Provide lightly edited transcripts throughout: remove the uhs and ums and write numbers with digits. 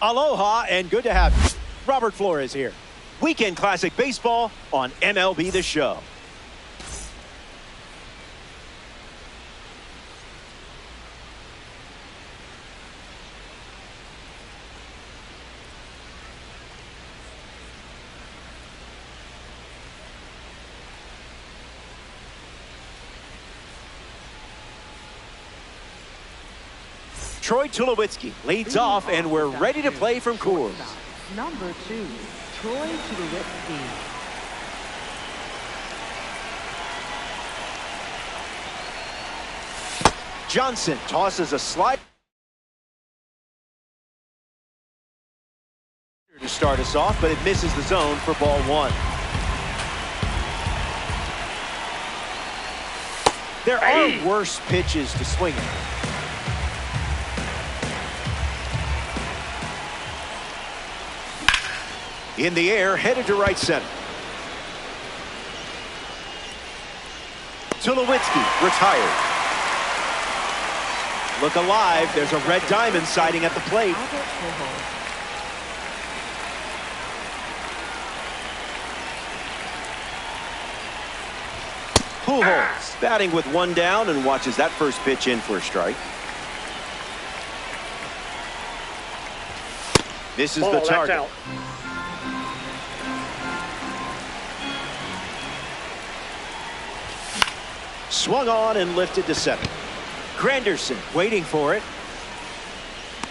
Aloha and good to have you. Robert Flores here. Weekend Classic Baseball on MLB The Show. Troy Tulowitzki leads off, and we're ready to play from Coors. Number 2, Troy Tulowitzki. Johnson tosses a slide to start us off, but it misses the zone for ball 1. There are worse pitches to swing at. In the air, headed to right center. Tulowitzki retired. Look alive. There's a red diamond sighting at the plate. Pujols batting with 1 down and watches that first pitch in for a strike. This is the target. Swung on and lifted to second. Granderson waiting for it.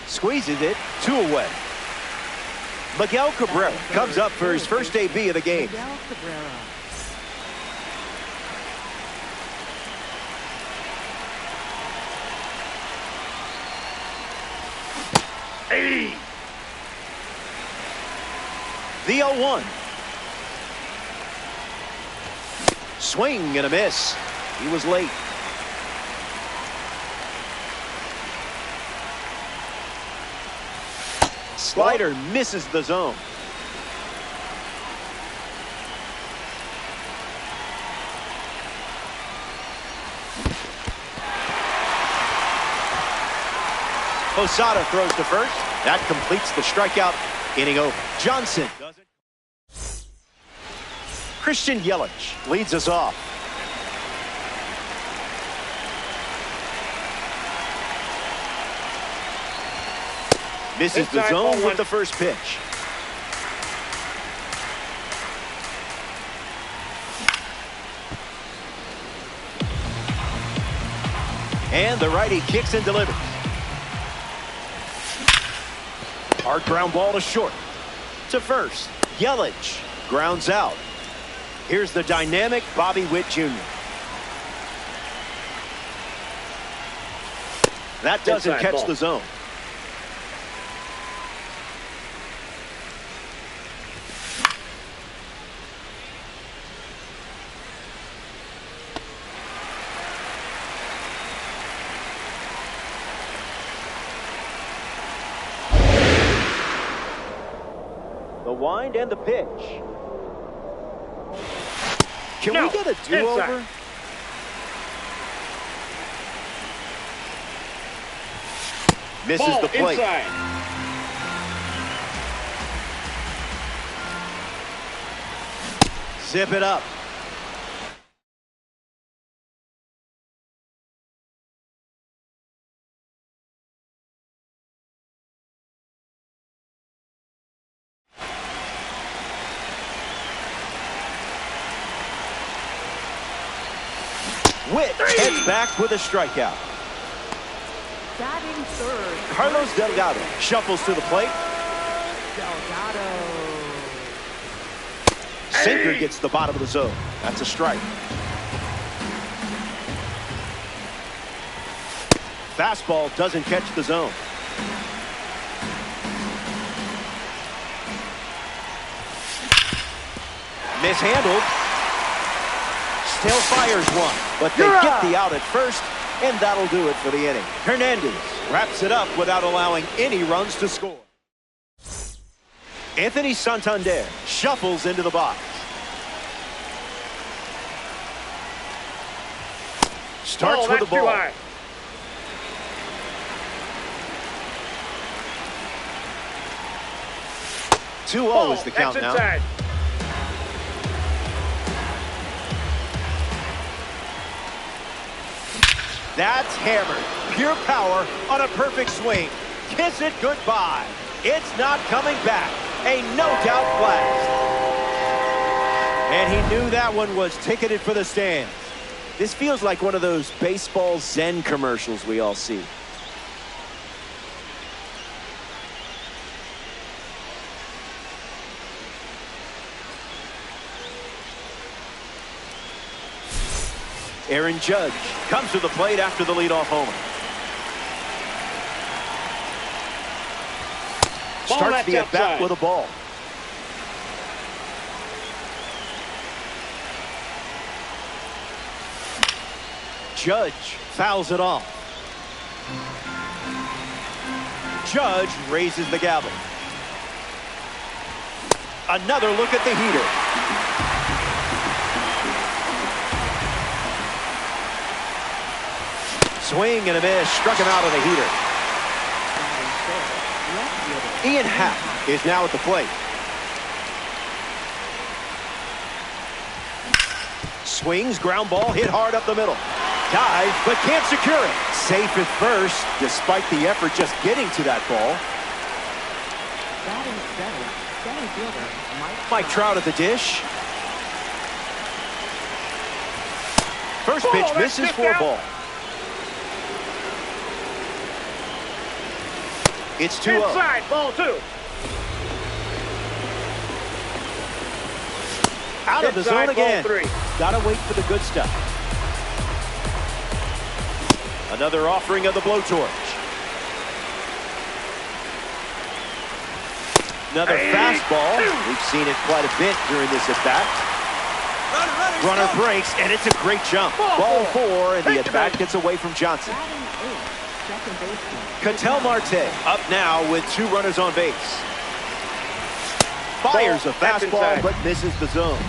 Squeezes it, 2 away. Miguel Cabrera comes up for his first AB of the game. Miguel Cabrera. The 0-1. Swing and a miss. He was late. Slider misses the zone. Posada throws to first. That completes the strikeout. Inning over. Johnson doesn't. Christian Yelich leads us off. Misses the zone with the first pitch. And the righty kicks and delivers. Hard ground ball to short. To first. Yelich grounds out. Here's the dynamic Bobby Witt Jr. That doesn't catch the zone. The wind and the pitch. Can we get a do-over? Misses the plate. Inside. Zip it up. Witt heads back with a strikeout. Batting third. Carlos Delgado shuffles to the plate. Delgado. Sinker gets the bottom of the zone. That's a strike. Fastball doesn't catch the zone. Mishandled. Still fires one, but they get the out at first, and that'll do it for the inning. Hernandez wraps it up without allowing any runs to score. Anthony Santander shuffles into the box. Starts with the ball. 2-0 is the count now. Inside. That's hammered. Pure power on a perfect swing. Kiss it goodbye. It's not coming back. A no-doubt blast. And he knew that one was ticketed for the stands. This feels like one of those baseball Zen commercials we all see. Aaron Judge comes to the plate after the leadoff homer. Starts the at-bat with a ball. Judge fouls it off. Judge raises the gavel. Another look at the heater. Swing and a miss. Struck him out on the heater. Ian Happ is now at the plate. Swings, ground ball, hit hard up the middle. Dive, but can't secure it. Safe at first, despite the effort just getting to that ball. Mike Trout at the dish. First pitch misses for a ball. It's 2-0. Inside, ball 2. Out of the zone again. Gotta wait for the good stuff. Another offering of the blowtorch. Another fastball. We've seen it quite a bit during this at-bat. Runner breaks, and it's a great jump. Ball 4, and the at-bat gets away from Johnson. Ketel Marte up now with 2 runners on base. Fires a fastball, but misses the zone.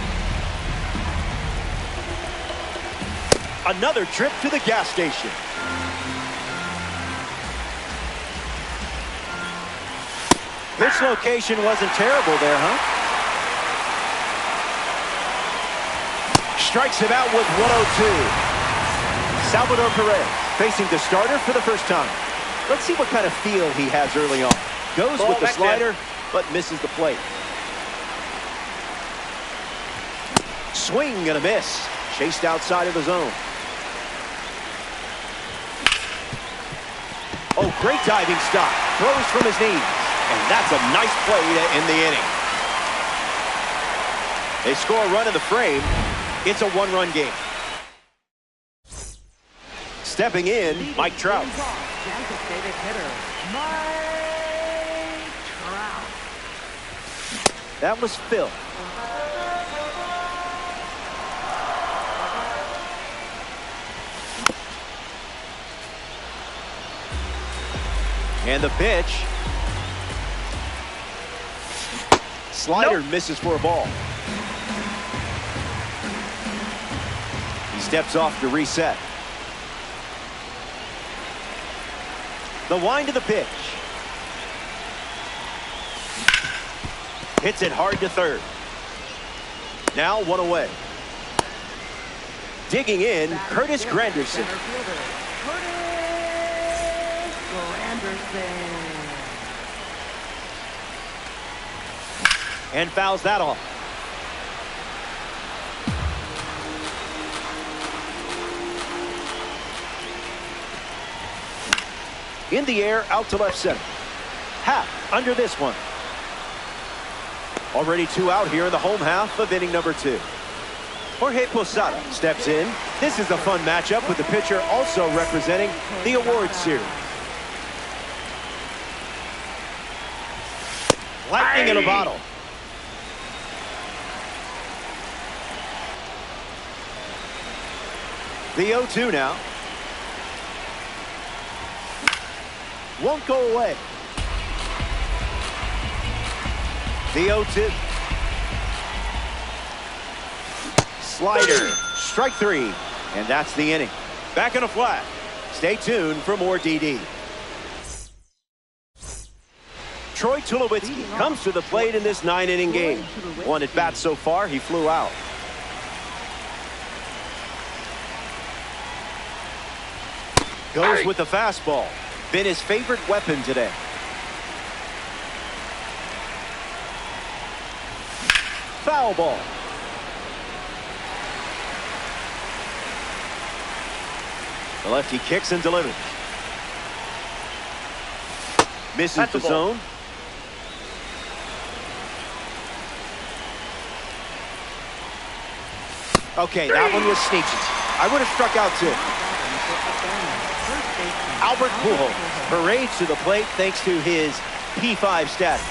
Another trip to the gas station. Pitch location wasn't terrible there, huh? Strikes him out with 102. Salvador Perez facing the starter for the first time. Let's see what kind of feel he has early on. Goes with the slider, but misses the plate. Swing and a miss. Chased outside of the zone. Oh, great diving stop. Throws from his knees. And that's a nice play to end the inning. They score a run in the frame. It's a 1-run game. Stepping in, Mike Trout. That was Phil. And the pitch. Slider misses for a ball. He steps off to reset. The wind of the pitch. Hits it hard to third. Now 1 away. Digging in, Curtis Granderson. And fouls that off. In the air, out to left center. Happ under this one. Already 2 out here in the home half of inning number 2. Jorge Posada steps in. This is a fun matchup with the pitcher also representing the awards series. Lightning in a bottle. The 0-2 now. Won't go away. The 0-2. Slider. Strike 3. And that's the inning. Back in a flat. Stay tuned for more DD. Troy Tulowitzki comes to the plate in this 9-inning game. 1 at bat so far, he flew out. Goes with the fastball. Been his favorite weapon today. Foul ball. The lefty kicks and delivers. Misses the zone. Okay, that one was sneaky. I would have struck out too. Albert Pujols parades to the plate thanks to his P5 status.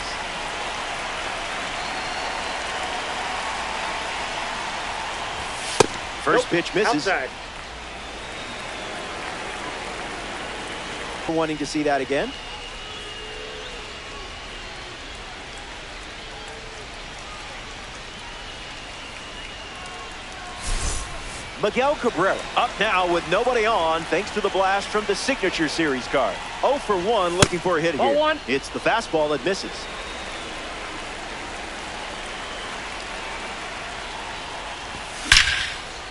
First pitch misses. Outside. Wanting to see that again. Miguel Cabrera up now with nobody on thanks to the blast from the Signature Series card. 0 for 1 looking for a hit here. 0-1. It's the fastball that misses.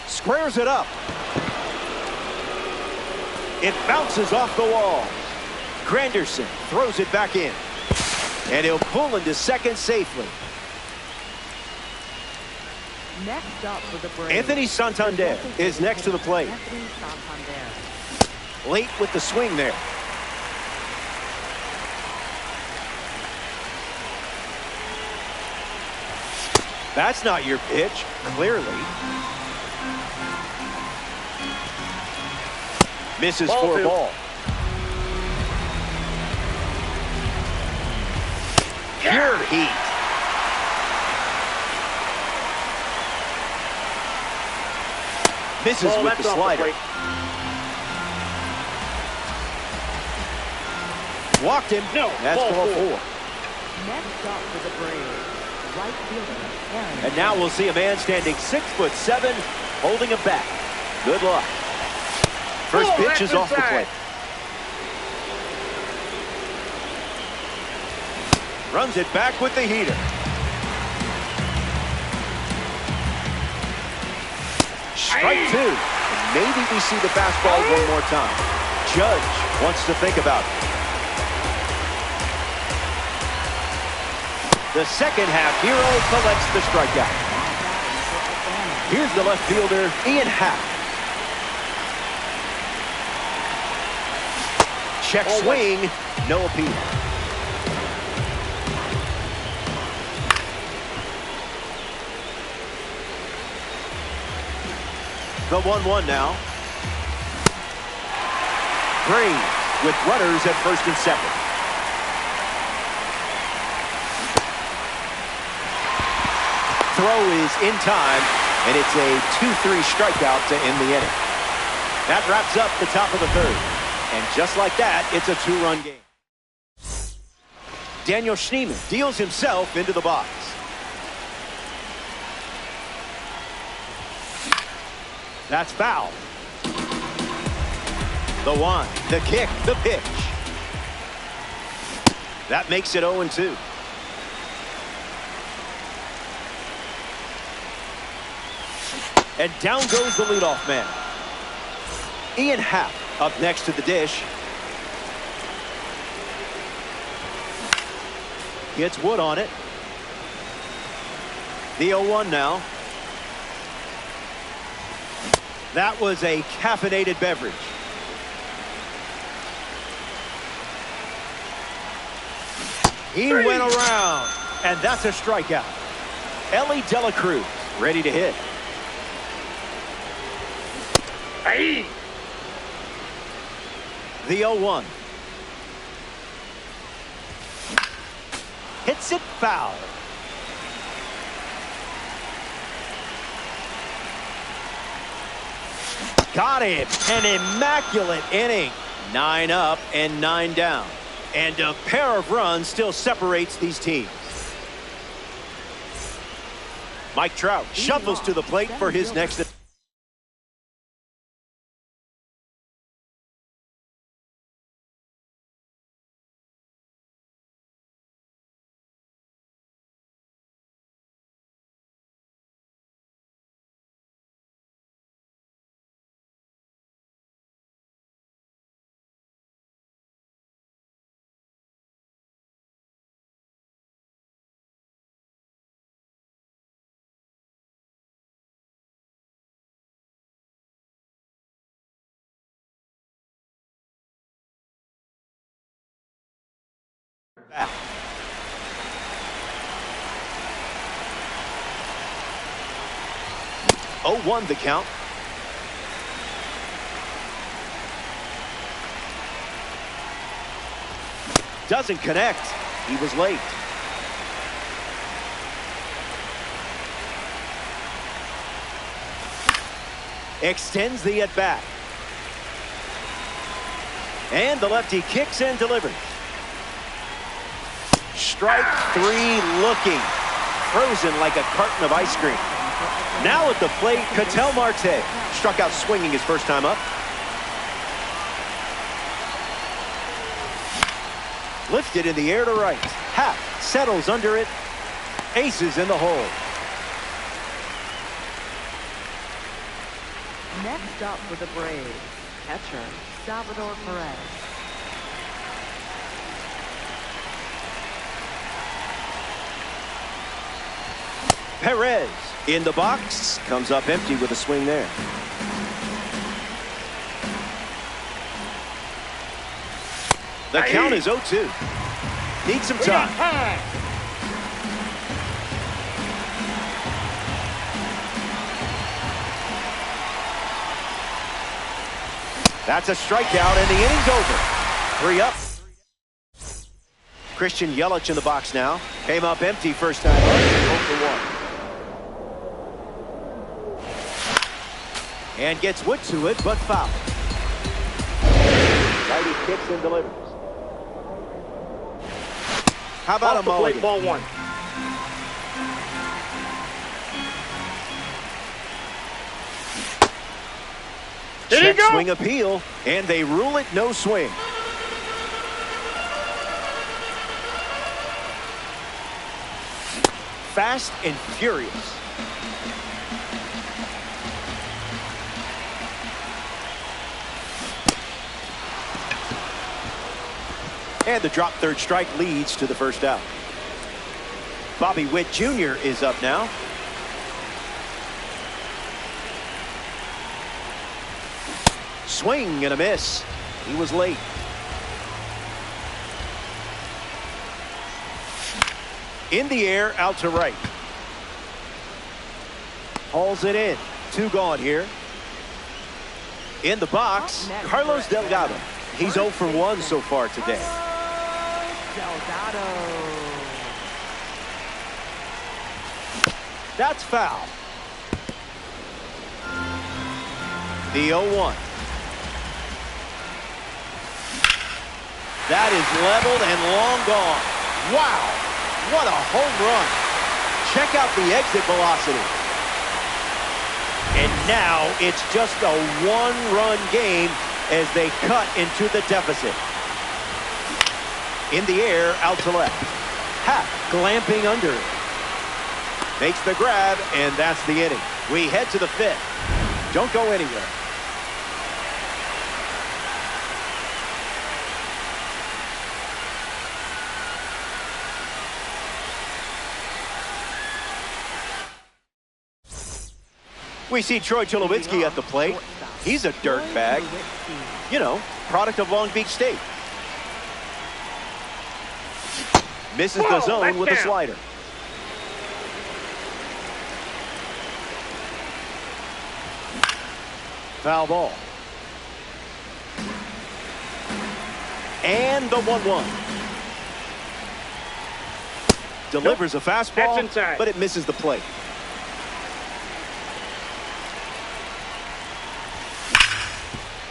Squares it up. It bounces off the wall. Granderson throws it back in. And he'll pull into second safely. Next up for the Braves, Anthony Santander is next to the plate. Anthony Santander. Late with the swing there. That's not your pitch, clearly. Misses for a ball. Pure heat. Misses with the slider. Walked him. No, that's ball ball 4. Next up for the Braves, right fielder Aaron. And now we'll see a man standing 6'7", holding a bat. Good luck. First pitch is off the plate. Runs it back with the heater. Strike 2. And maybe we see the fastball one more time. Judge wants to think about it. The second half hero collects the strikeout. Here's the left fielder, Ian Happ. Check swing, no appeal. The 1-1 now. Braves with runners at first and second. Throw is in time, and it's a 2-3 strikeout to end the inning. That wraps up the top of the third. And just like that, it's a 2-run game. Daniel Schneemann deals himself into the box. That's foul. The 1, the kick, the pitch. That makes it 0-2. And down goes the leadoff man. Ian Happ up next to the dish. Gets Wood on it. The 0-1 now. That was a caffeinated beverage. He went around, and that's a strikeout. Ellie Dela Cruz ready to hit. Hey. The 0-1. Hits it foul. Got him. An immaculate inning. 9 up and 9 down. And a pair of runs still separates these teams. Mike Trout shuffles to the plate for his next. 0-1 the count. Doesn't connect. He was late. Extends the at-bat. And the lefty kicks and delivers. Strike three looking. Frozen like a carton of ice cream. Now at the plate, Ketel Marte. Struck out swinging his first time up. Lifted in the air to right. Happ settles under it. Aces in the hole. Next up for the Braves, catcher Salvador Perez. Perez in the box. Comes up empty with a swing there. The count is 0-2. Needs some time. That's a strikeout, and the inning's over. 3 up. Christian Yelich in the box now. Came up empty first time up. 0-1. And gets wood to it, but foul. Righty kicks and delivers. How about a mulligan? Ball 1. Check swing appeal, and they rule it no swing. Fast and furious. And the drop third strike leads to the first out. Bobby Witt Jr. is up now. Swing and a miss. He was late. In the air, out to right. Hauls it in. 2 gone here. In the box, Carlos Delgado. He's 0 for 1 so far today. Delgado. That's foul. The 0-1. That is leveled and long gone. Wow, what a home run. Check out the exit velocity. And now it's just a 1-run game as they cut into the deficit. In the air, out to left. Happ glamping under it. Makes the grab, and that's the inning. We head to the 5th. Don't go anywhere. We see Troy Tulowitzki at the plate. He's a dirtbag. You know, product of Long Beach State. Misses the zone with a slider. Foul ball. And the 1-1. Delivers a fastball, but it misses the plate.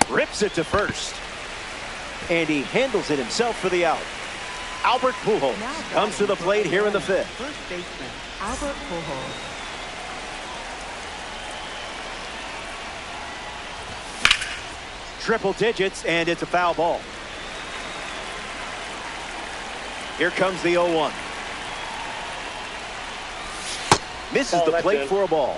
Rips it to first. And he handles it himself for the out. Albert Pujols comes to the plate here in the 5th. First baseman, Albert Pujols. Triple digits, and it's a foul ball. Here comes the 0-1. Misses the plate for a ball.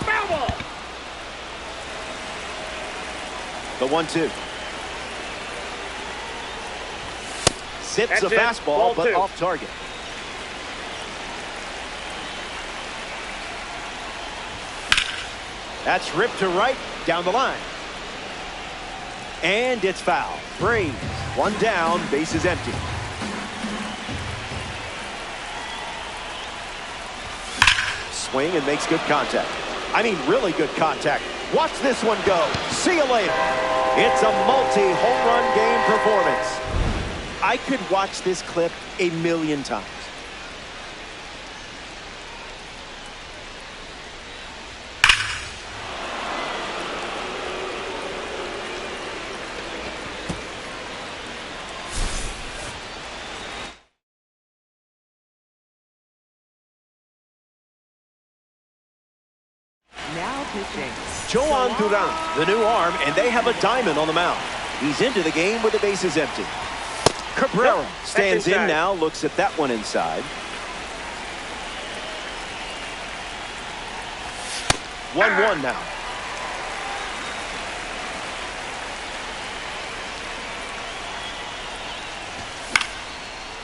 Foul ball. The 1-2. Zips a That's it. fastball, Ball but 2. off target. That's ripped to right, down the line. And it's foul. Braves, one down, base is empty. Swing and makes good contact. I mean, really good contact. Watch this one go. See you later. It's a multi-home run game performance. I could watch this clip a million times. Now pitching. Joan Duran, the new arm, and they have a diamond on the mound. He's into the game with the bases empty. Cabrera stands in now, looks at that one inside. 1-1 now.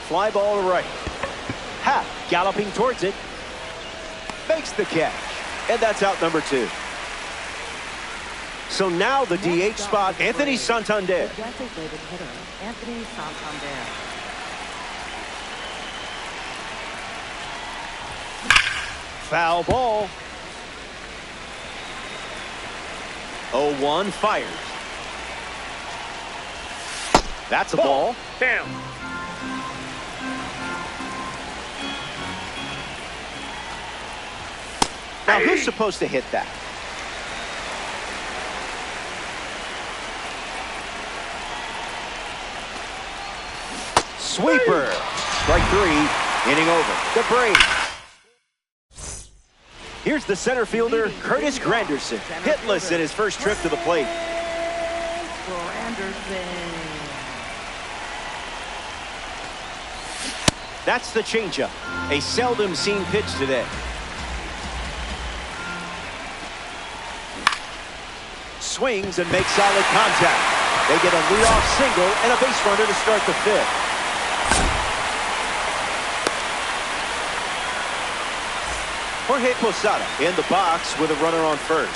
Fly ball to right. Happ galloping towards it. Makes the catch. And that's out number 2. So now the DH spot, Anthony Santander. The designated hitter, Anthony Santander. Foul ball. 0-1 fires. That's a ball. Down. Now who's supposed to hit that? Sweeper. Strike 3. Inning over. The Braves. Here's the center fielder, Curtis Granderson. Hitless in his first trip to the plate. Granderson. That's the changeup. A seldom seen pitch today. Swings and makes solid contact. They get a leadoff single and a base runner to start the 5th. Jorge Posada in the box with a runner on first.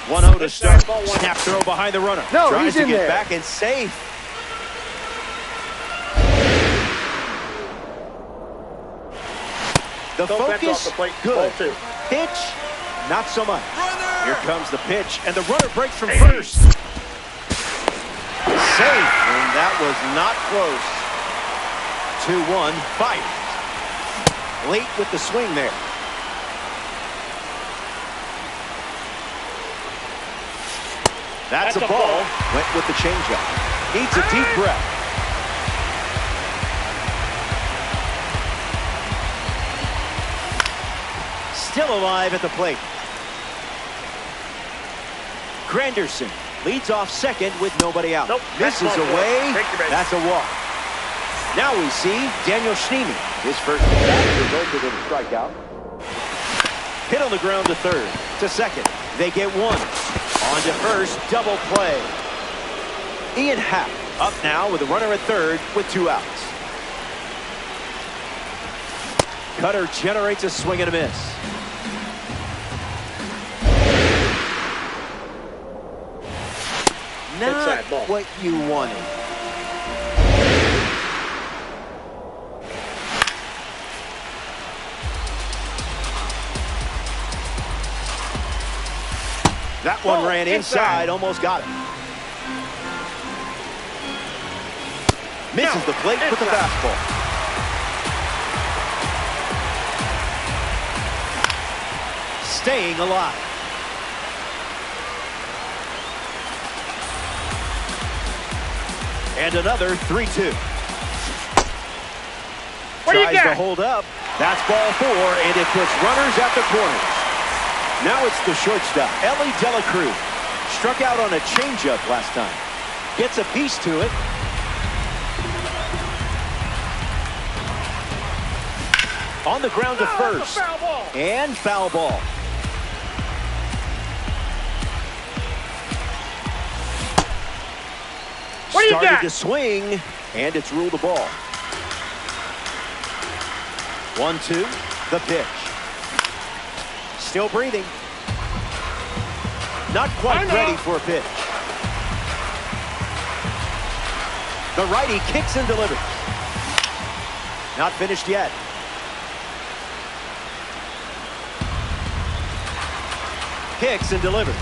1-0 to start. Snap throw behind the runner. No, tries he's to in get there. back and safe. The Don't back focus, off the plate. good. Ball 2. Pitch, not so much. Here comes the pitch, and the runner breaks from first. Safe, and that was not close. 2-1, fires. Late with the swing there. That's a ball. Went with the changeup. Needs a deep breath. Still alive at the plate. Granderson leads off second with nobody out. Nope, Misses that's ball away. four. Take your base. That's a walk. Now we see Daniel Schneemann. His first at-bat resulted in a strikeout. Hit on the ground to third. To second. They get one. On to first. Double play. Ian Happ up now with a runner at third with 2 outs. Cutter generates a swing and a miss. Not Inside ball. what you wanted. That one ran inside, almost got it. Misses the plate with the fastball. Staying alive. And another 3-2. What do you Tries got? to hold up. That's ball 4, and it puts runners at the corners. Now it's the shortstop, Ellie Dela Cruz. Struck out on a changeup last time. Gets a piece to it. On the ground to first. Foul ball. And foul ball. What do you Started got? to swing, and it's ruled a ball. 1-2, the pitch. Still breathing. Not quite ready for a pitch. The righty kicks and delivers. Not finished yet. Kicks and delivers.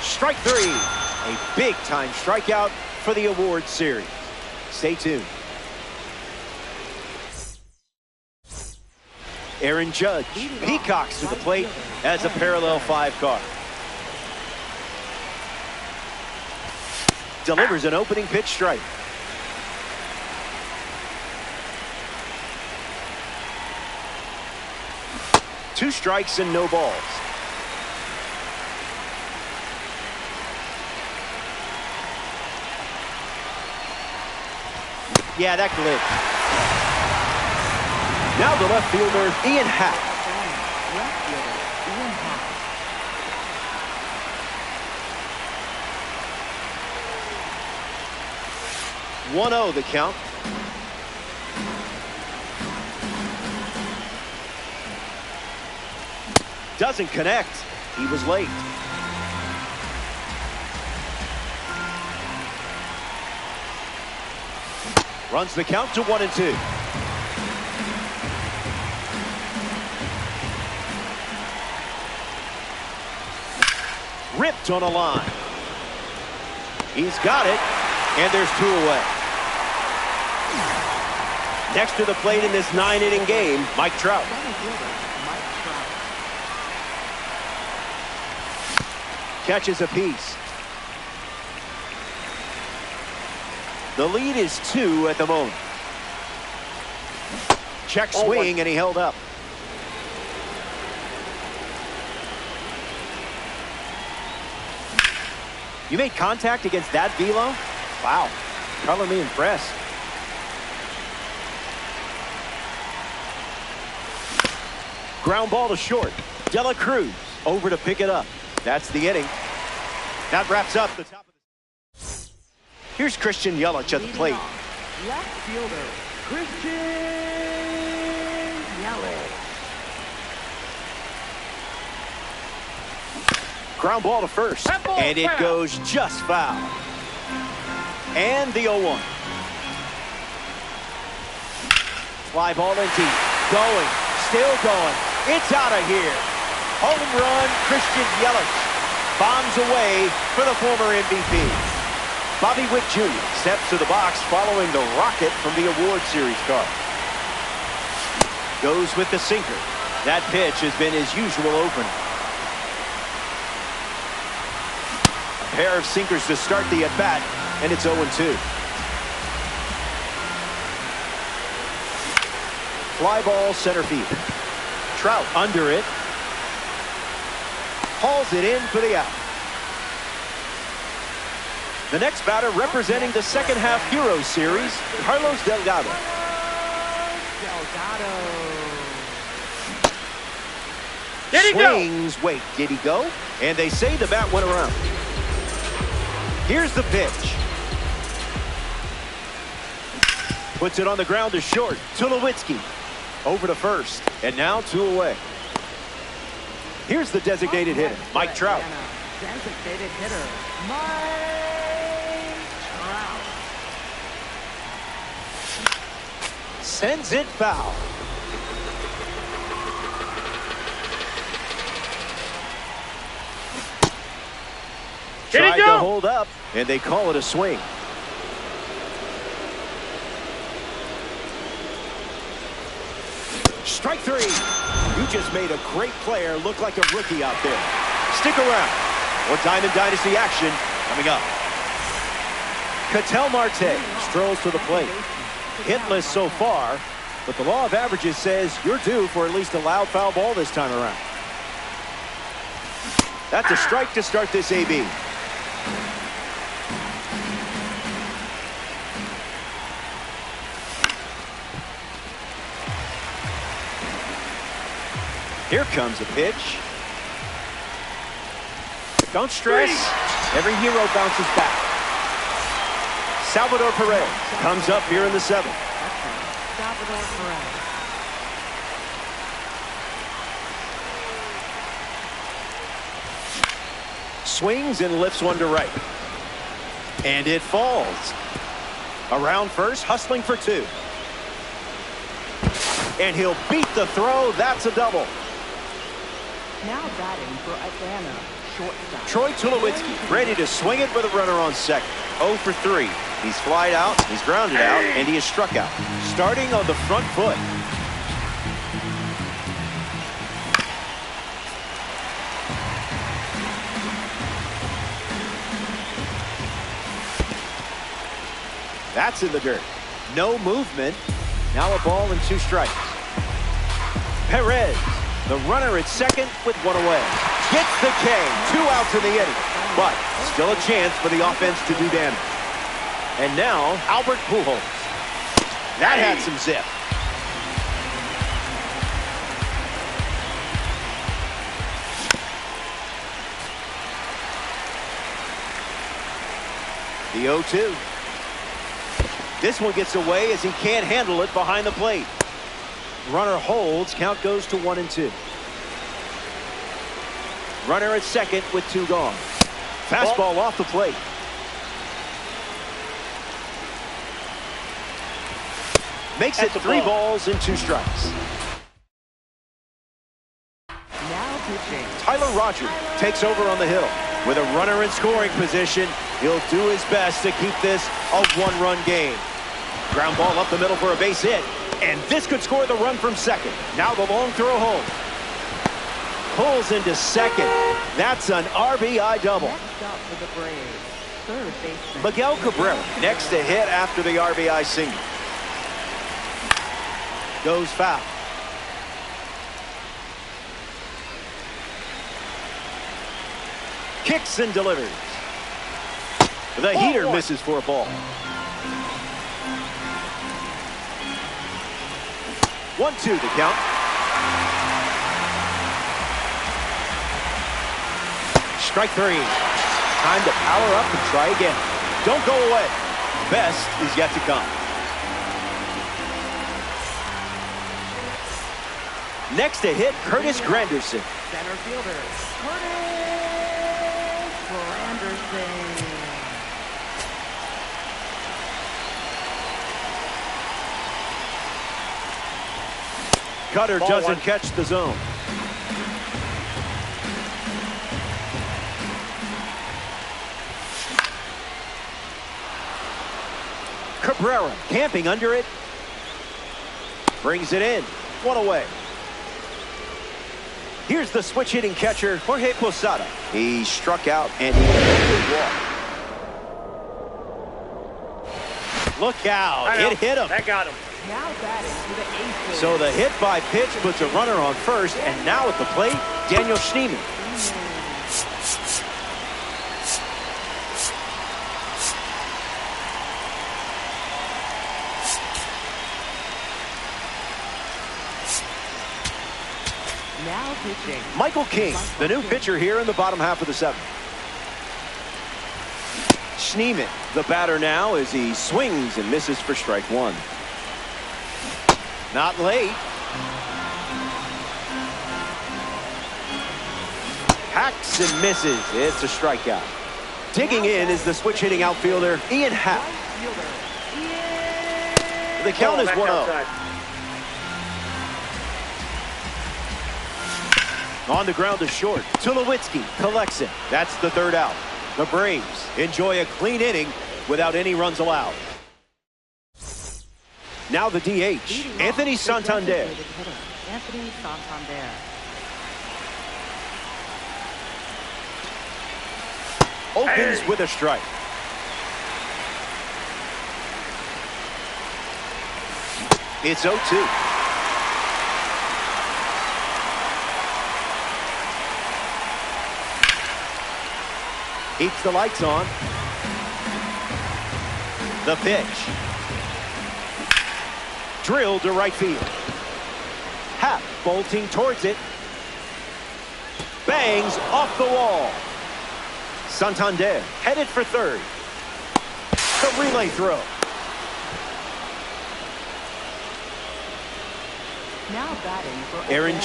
Strike three. A big-time strikeout for the award series. Stay tuned. Aaron Judge peacocks to the plate as a parallel 5 car. Delivers an opening pitch strike. Two strikes and no balls. Yeah, that glitch. Now the left fielder, Ian Happ. Left fielder, Ian Happ. 1-0 the count. Doesn't connect. He was late. Runs the count to 1-2. Ripped on a line. He's got it, and there's 2 away. Next to the plate in this 9-inning game, Mike Trout. Catches a piece. The lead is 2 at the moment. Check swing, and he held up. You made contact against that velo? Wow. Color me impressed. Ground ball to short. De La Cruz over to pick it up. That's the inning. That wraps up the top of the... Here's Christian Yelich at the plate. Left fielder, Christian Yelich. Ground ball to first. And it goes just foul. And the 0-1. Fly ball in deep. Going. Still going. It's out of here. Home run, Christian Yelich. Bombs away for the former MVP. Bobby Witt Jr. steps to the box following the rocket from the award series car. Goes with the sinker. That pitch has been his usual opener. A pair of sinkers to start the at-bat, and it's 0-2. Fly ball center field. Trout under it. Hauls it in for the out. The next batter representing the second half Hero Series, Carlos Delgado. Did he Swings, go? Wait, did he go? And they say the bat went around. Here's the pitch. Puts it on the ground to short. Tulowitzki over to first. And now 2 away. Here's the designated hitter, Mike Trout. Designated hitter, Mike Trout. Sends it foul. Tried to hold up, and they call it a swing. Strike 3. You just made a great player look like a rookie out there. Stick around. More Diamond Dynasty action coming up. Ketel Marte strolls to the plate. Hitless so far, but the law of averages says you're due for at least a loud foul ball this time around. That's a strike to start this AB. Here comes a pitch. Don't stress. Every hero bounces back. Salvador Perez comes up here in the 7th. Salvador Perez. Swings and lifts one to right. And it falls. Around first, hustling for two. And he'll beat the throw. That's a double. Now batting for Atlanta, shortstop. Troy Tulowitzki ready to swing it with a runner on second. 0 for 3. He's flied out, he's grounded out, and he is struck out. Starting on the front foot. That's in the dirt. No movement. Now a ball and 2 strikes. Perez, the runner at second with 1 away. Gets the K. 2 outs in the inning. But still a chance for the offense to do damage. And now, Albert Pujols. That had some zip. The 0-2. This one gets away as he can't handle it behind the plate. Runner holds. Count goes to 1-2. Runner at second with 2 gone. Fastball off the plate. Makes it 3 balls and 2 strikes. Now pitching. Tyler Rogers takes over on the hill. With a runner in scoring position, he'll do his best to keep this a 1-run game. Ground ball up the middle for a base hit. And this could score the run from second. Now the long throw home. Pulls into second. That's an RBI double. Next up for the Braves, third baseman. Miguel Cabrera next to hit after the RBI single. Goes foul. Kicks and delivers. The heater misses for a ball. 1-2 the count. Strike 3. Time to power up and try again. Don't go away. Best is yet to come. Next to hit, Curtis Granderson. Center fielder, Curtis Granderson. Cutter doesn't catch the zone. Cabrera camping under it. Brings it in. 1 away. Here's the switch hitting catcher, Jorge Posada. He struck out and he walk. Look out. It hit him. That got him. Now batting for the aces. So the hit by pitch puts a runner on first, and now at the plate, Daniel Schneemann. Now pitching. Michael King, the new pitcher here in the bottom half of the 7th. Schneemann, the batter now, as he swings and misses for strike 1. Not late. Hacks and misses. It's a strikeout. Digging in is the switch hitting outfielder, Ian Happ. The count is 1-0. On the ground to short. Tulowitzki collects it. That's the 3rd out. The Braves enjoy a clean inning without any runs allowed. Now the DH, Anthony Santander. Anthony Santander. Opens with a strike. It's 0-2. Keeps the lights on. The pitch. Drilled to right field. Happ bolting towards it. Bangs off the wall. Santander headed for third. The relay throw. Now batting for Aaron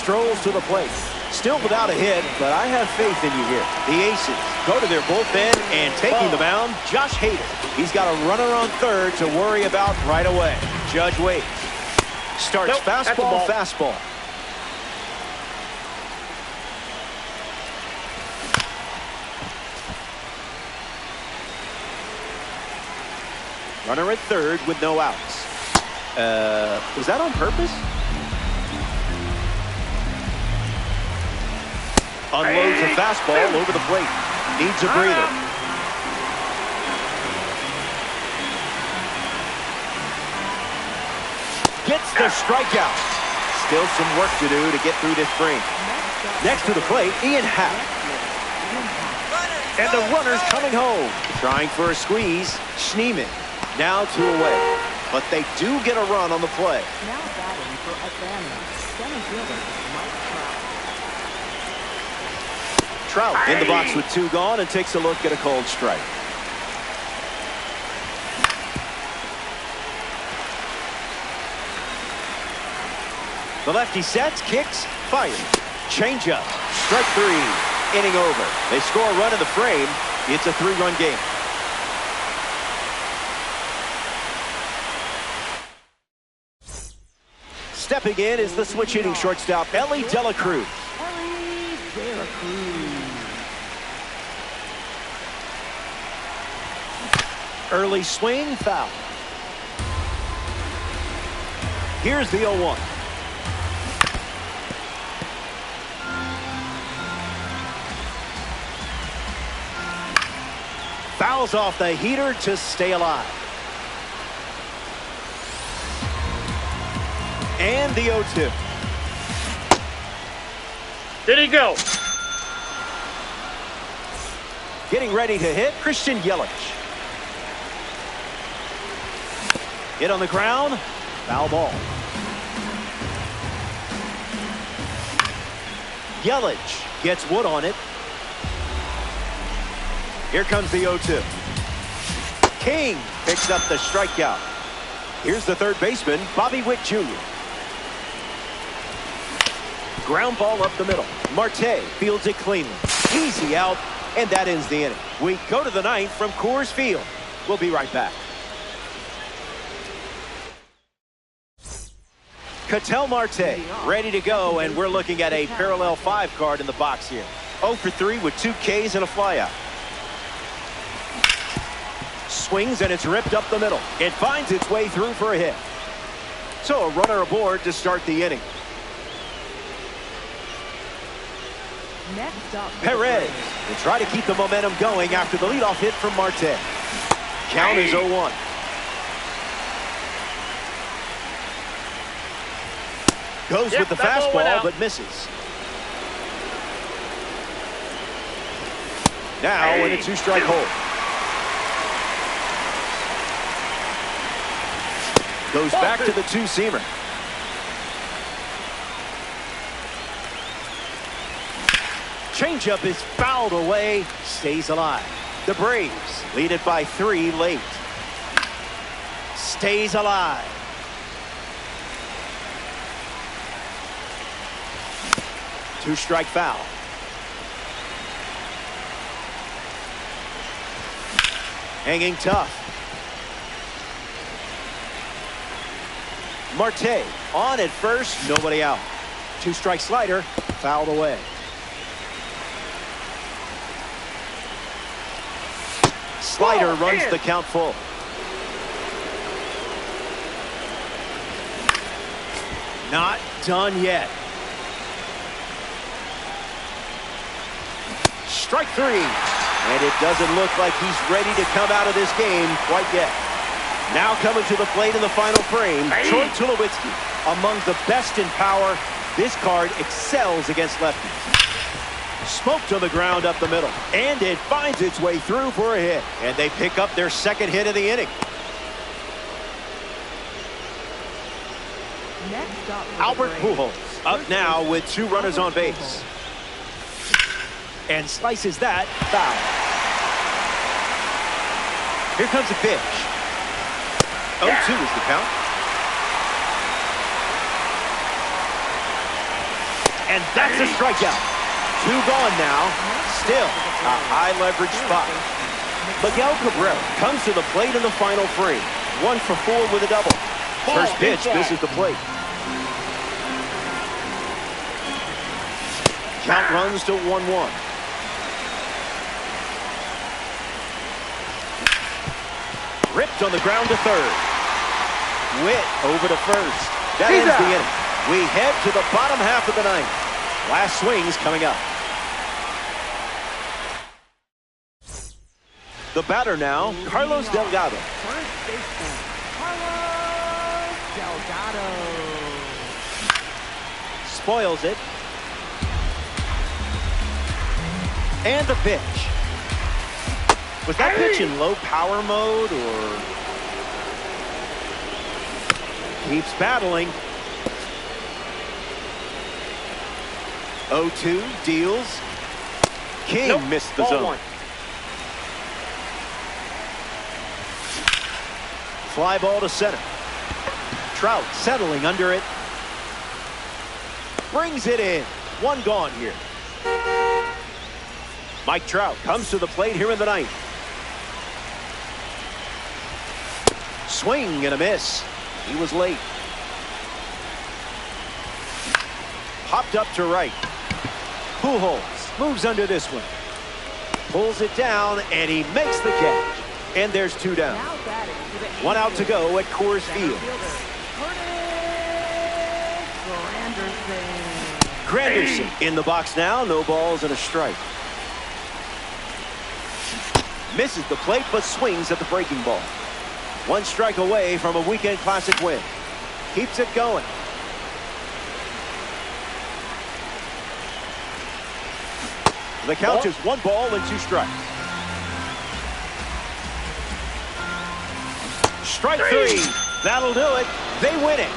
strolls to the plate. Still without a hit, but I have faith in you here. The Aces go to their bullpen and taking the mound, Josh Hader. He's got a runner on third to worry about right away. Judge waits. Starts fastball, fastball. Runner at third with no outs. Was that on purpose? Unloads a fastball over the plate. Needs a breather. Gets the strikeout. Still some work to do to get through this frame. Next to the plate, Ian Happ. And the runner's coming home. Trying for a squeeze. Schneemann. Now 2 away. But they do get a run on the play. Now batting for Atlanta, center fielder Mike Trout. Trout in the box with 2 gone and takes a look at a cold strike. The lefty sets, kicks, fires. Changeup. Strike 3. Inning over. They score a run in the frame. It's a 3-run game. Stepping in is the switch hitting shortstop, Ellie De La Cruz. Early swing, foul. Here's the 0-1. Fouls off the heater to stay alive. And the 0-2. Did he go? Getting ready to hit, Christian Yelich. Hit on the ground, foul ball. Yelich gets wood on it. Here comes the 0-2. King picks up the strikeout. Here's the third baseman, Bobby Witt Jr. Ground ball up the middle. Marte fields it cleanly. Easy out, and that ends the inning. We go to the ninth from Coors Field. We'll be right back. Ketel Marte ready to go, and we're looking at a parallel 5 card in the box here. 0 for 3 with 2 Ks and a flyout. Swings, and it's ripped up the middle. It finds its way through for a hit. So a runner aboard to start the inning. Next up, Perez will try to keep the momentum going after the leadoff hit from Marte. Count is 0-1. Goes with the fastball, but misses. Now in a 2-strike hold. Goes back to the 2-seamer. Changeup is fouled away, stays alive. The Braves lead it by 3 late. Stays alive. Two-strike foul. Hanging tough. Marte on at first, nobody out. 2-strike slider, fouled away. Slider runs the count full. Not done yet. Strike 3. And it doesn't look like he's ready to come out of this game quite yet. Now coming to the plate in the final frame, Troy Tulowitzki. Among the best in power, this card excels against lefties. Smoked on the ground up the middle. And it finds its way through for a hit. And they pick up their second hit of the inning. Next up, Albert Pujols up now with 2 runners on base. And slices that foul. Here comes a pitch. 0-2 is the count. And that's a strikeout. 2 gone now. Still a high leverage spot. Miguel Cabrera comes to the plate in the final frame. 1 for 4 with a double. First pitch misses the plate. Count runs to 1-1. Ripped on the ground to third. Witt over to first. That ends the inning. We head to the bottom half of the ninth. Last swings coming up. The batter now, Carlos Delgado. First baseman, Carlos Delgado. Spoils it. And the pitch. Was that pitch in low power mode or? Keeps battling. 0-2 deals. King missed the zone. 1. Fly ball to center. Trout settling under it. Brings it in. 1 gone here. Mike Trout comes to the plate here in the ninth. Swing and a miss. He was late. Popped up to right. Pujols moves under this one. Pulls it down, and he makes the catch. And there's 2 down. Now batting to the 1 out to go at Coors Field. Granderson in the box now. No balls and a strike. Misses the plate, but swings at the breaking ball. 1 strike away from a weekend classic win. Keeps it going. The count is 1 ball and 2 strikes. Strike 3. That'll do it. They win it.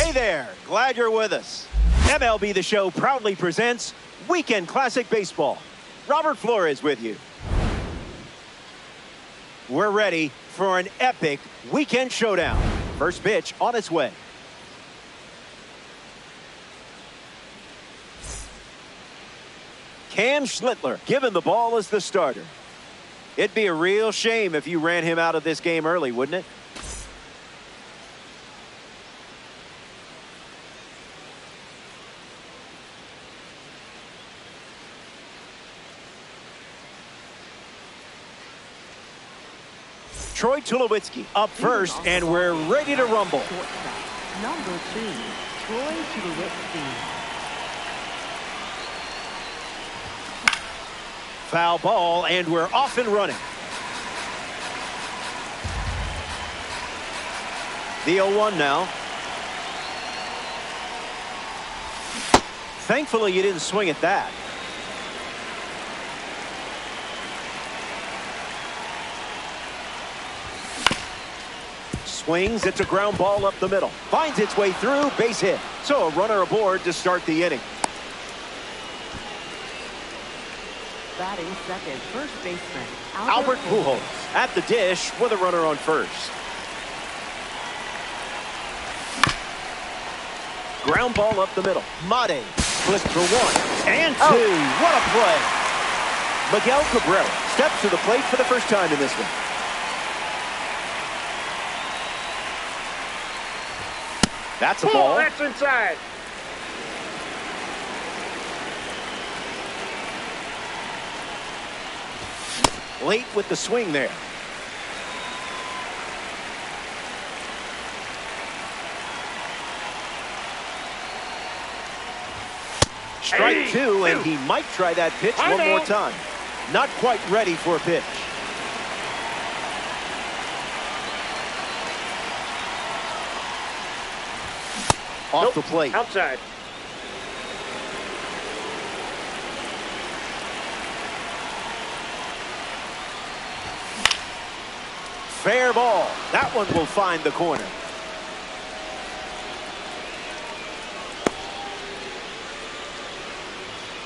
Hey there, glad you're with us. MLB The Show proudly presents Weekend Classic Baseball. Robert Flores with you. We're ready for an epic weekend showdown. First pitch on its way. Cam Schlittler given the ball as the starter. It'd be a real shame if you ran him out of this game early, wouldn't it? Troy Tulowitzki up first, and we're ready to rumble. Number 2, Troy Tulowitzki. Foul ball, and we're off and running. The 0-1 now. Thankfully, you didn't swing at that. Swings, it's a ground ball up the middle. Finds its way through, base hit. So a runner aboard to start the inning. Batting second, first baseman Albert Pujols at the dish with a runner on first. Ground ball up the middle. Mate flips for 1 and 2. What a play. Miguel Cabrera steps to the plate for the first time in this one. That's a ball. That's inside. Late with the swing there. Strike 2, and he might try that pitch one more time. Not quite ready for a pitch. Off the plate. Outside. Fair ball. That one will find the corner.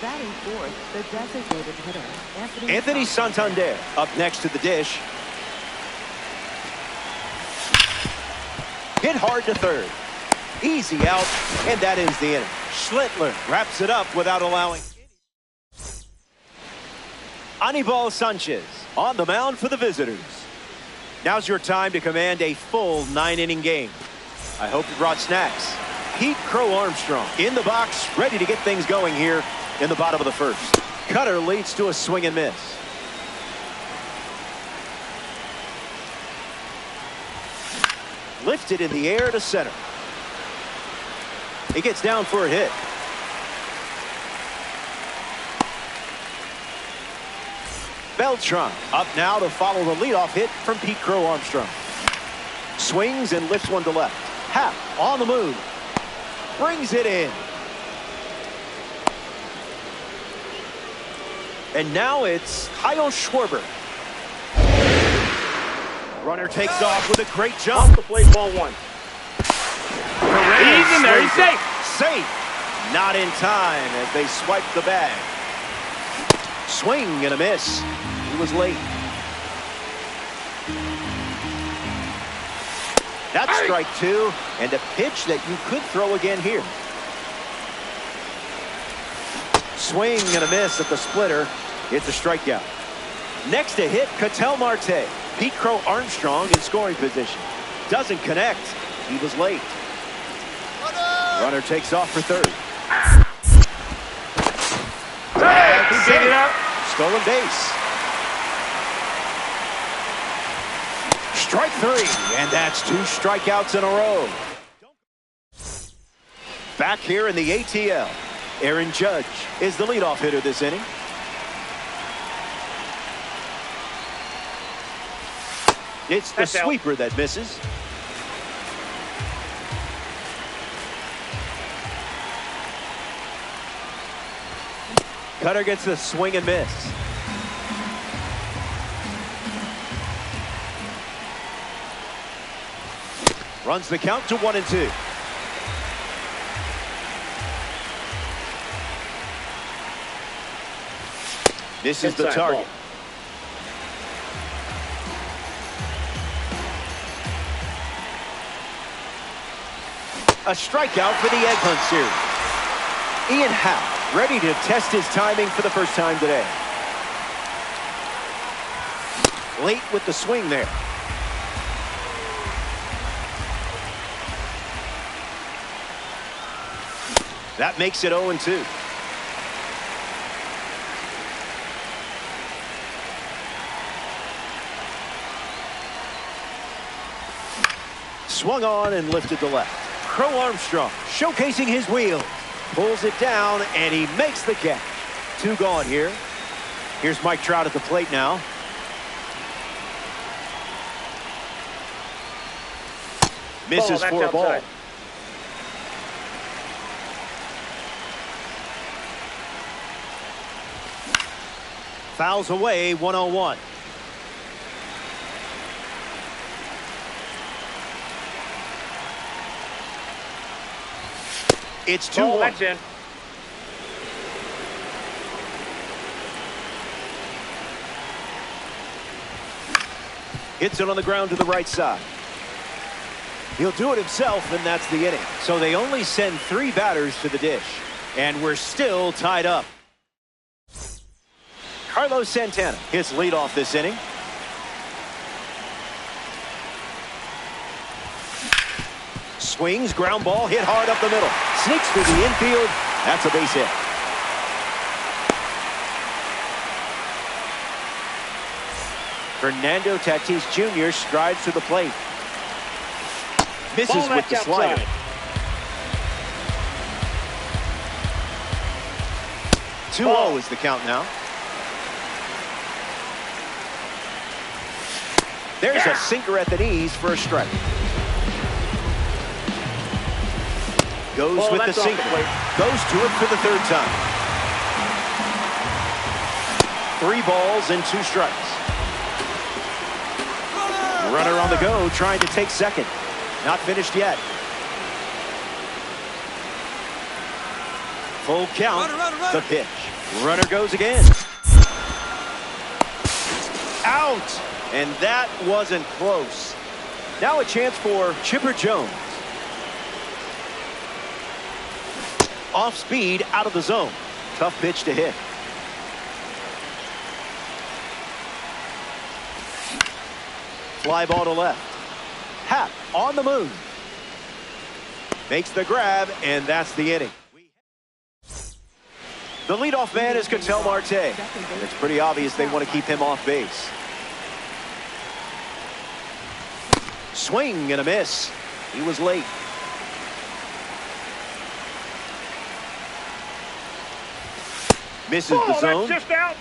Batting fourth, the designated hitter, Anthony Santander up next to the dish. Hit hard to third. Easy out, and that is the inning. Schlittler wraps it up without allowing. Anibal Sanchez on the mound for the visitors. Now's your time to command a full 9-inning game. I hope you brought snacks. Pete Crow Armstrong in the box, ready to get things going here in the bottom of the first. Cutter leads to a swing and miss. Lifted in the air to center. He gets down for a hit. Beltran up now to follow the leadoff hit from Pete Crow Armstrong. Swings and lifts one to left. Happ on the move. Brings it in. And now it's Kyle Schwarber. Runner takes off with a great jump. Off the plate, ball 1. He's in there. He's safe. Safe. Not in time as they swipe the bag. Swing and a miss. He was late. That's strike 2, and a pitch that you could throw again here. Swing and a miss at the splitter. It's a strikeout. Next to hit, Ketel Marte. Pete Crow Armstrong in scoring position. Doesn't connect. He was late. Runner takes off for third. He did it up. Stolen base. Strike 3, and that's 2 strikeouts in a row. Back here in the ATL, Aaron Judge is the leadoff hitter this inning. It's the sweeper that misses. Cutter gets the swing and miss. Runs the count to 1 and 2. This is the Inside target. ball. A strikeout for the Egg Hunt series. Ian Happ ready to test his timing for the first time today. Late with the swing there. That makes it 0-2. Swung on and lifted to left. Crow Armstrong showcasing his wheels. Pulls it down, and he makes the catch. 2 gone here. Here's Mike Trout at the plate now. Misses for a ball. Outside. Fouls away, 1-0-1. It's 2-1. That's in. Hits it on the ground to the right side. He'll do it himself, and that's the inning. So they only send 3 batters to the dish. And we're still tied up. Carlos Santana hits leadoff this inning. Swings, ground ball, hit hard up the middle. Sneaks through the infield. That's a base hit. Fernando Tatis Jr. strides to the plate. Misses with the slider. 2-0 is the count now. There's a sinker at the knees for a strike. Goes with the sinker. Goes to it for the 3rd time. 3 balls and 2 strikes. Runner on the go, trying to take second. Not finished yet. Full count. The pitch. Runner goes again. Out. And that wasn't close. Now a chance for Chipper Jones. Off speed, out of the zone. Tough pitch to hit. Fly ball to left. Happ on the move. Makes the grab, and that's the inning. The leadoff man is Ketel Marte. It's pretty obvious they want to keep him off base. Swing and a miss. He was late. Misses the zone. That's just out.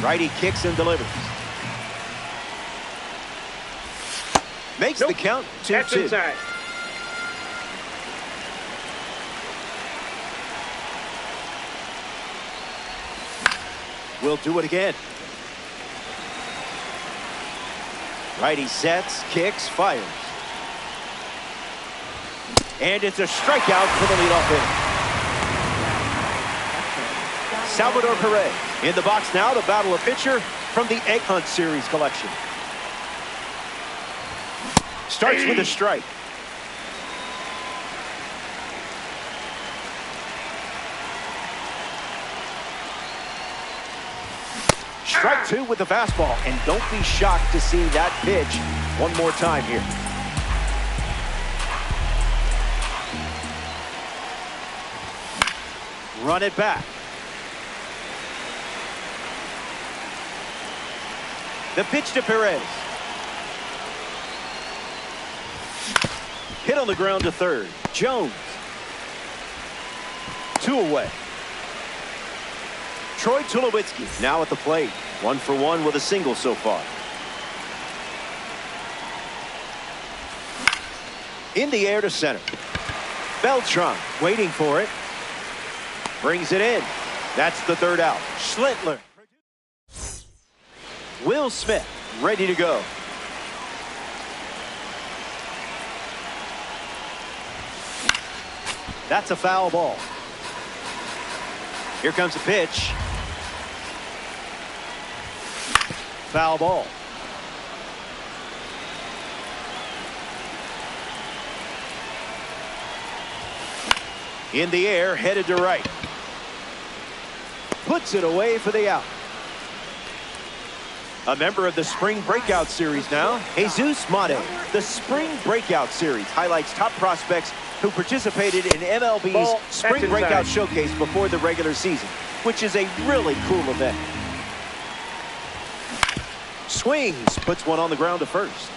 Righty kicks and delivers. Makes the count 2-2. That's inside. We'll do it again. Righty sets, kicks, fires. And it's a strikeout for the leadoff hitter. Salvador Perez in the box now to battle a pitcher from the Egg Hunt Series collection. Starts with a strike. Strike 2 with the fastball, and don't be shocked to see that pitch one more time here. Run it back. The pitch to Perez. Hit on the ground to third. Jones. 2 away. Troy Tulowitzki now at the plate. 1 for 1 with a single so far. In the air to center. Beltran waiting for it. Brings it in. That's the 3rd out. Schlittler. Will Smith ready to go. That's a foul ball. Here comes the pitch. Foul ball. In the air, headed to right. Puts it away for the out. A member of the Spring Breakout Series now, Jesus Mate. The Spring Breakout Series highlights top prospects who participated in MLB's Spring Breakout Showcase before the regular season, which is a really cool event. Swings, puts one on the ground to first.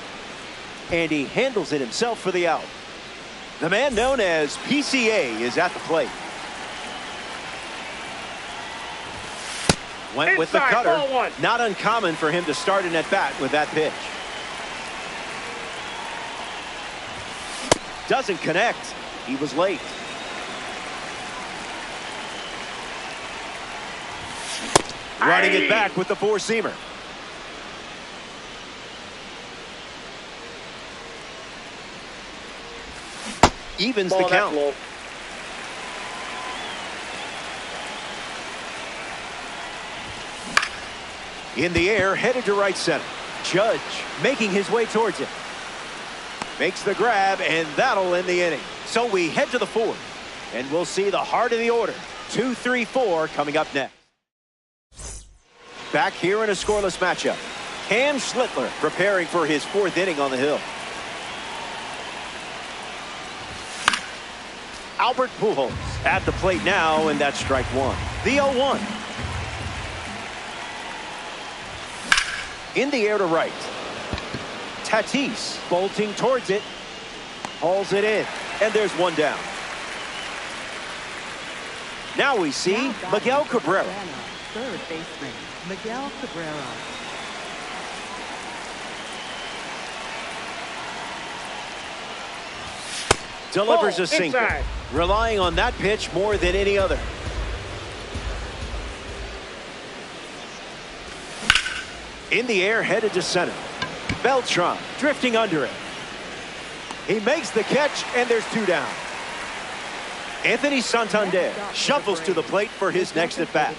And he handles it himself for the out. The man known as PCA is at the plate. Went with the cutter. Not uncommon for him to start an at-bat with that pitch. Doesn't connect. He was late. Running it back with the four-seamer. Evens the count. In the air, headed to right center. Judge making his way towards it. Makes the grab, and that'll end the inning. So we head to the fourth, and we'll see the heart of the order. 2, 3, 4 coming up next. Back here in a scoreless matchup. Cam Schlittler preparing for his fourth inning on the hill. Albert Pujols at the plate now, and that's strike one. The 0-1. In the air to right. Tatis bolting towards it. Hauls it in. And there's one down. Now we see Miguel Cabrera. Third baseman, Miguel Cabrera. Delivers a single. Relying on that pitch more than any other. In the air, headed to center. Beltran drifting under it. He makes the catch, and there's two down. Anthony Santander shuffles to the plate for his next at-bat.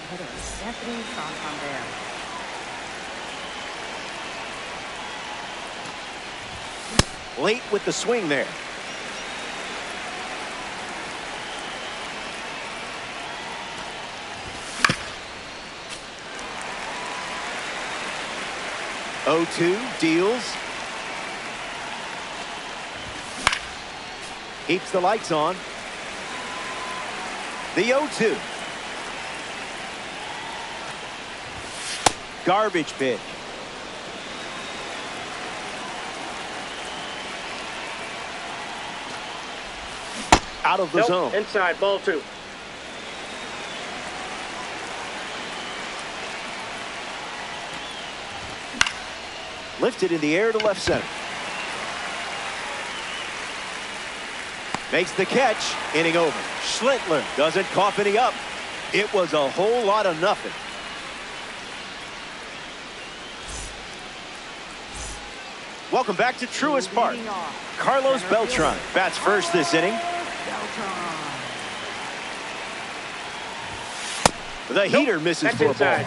Anthony Santander. Late with the swing there. O2 deals. Keeps the lights on. The 0-2. Garbage pitch. Out of the zone. Inside, ball two. Lifted in the air to left center. Makes the catch. Inning over. Schlittler doesn't cough any up. It was a whole lot of nothing. Welcome back to Truist Park. Carlos Beltran bats first this inning. The heater misses for a ball.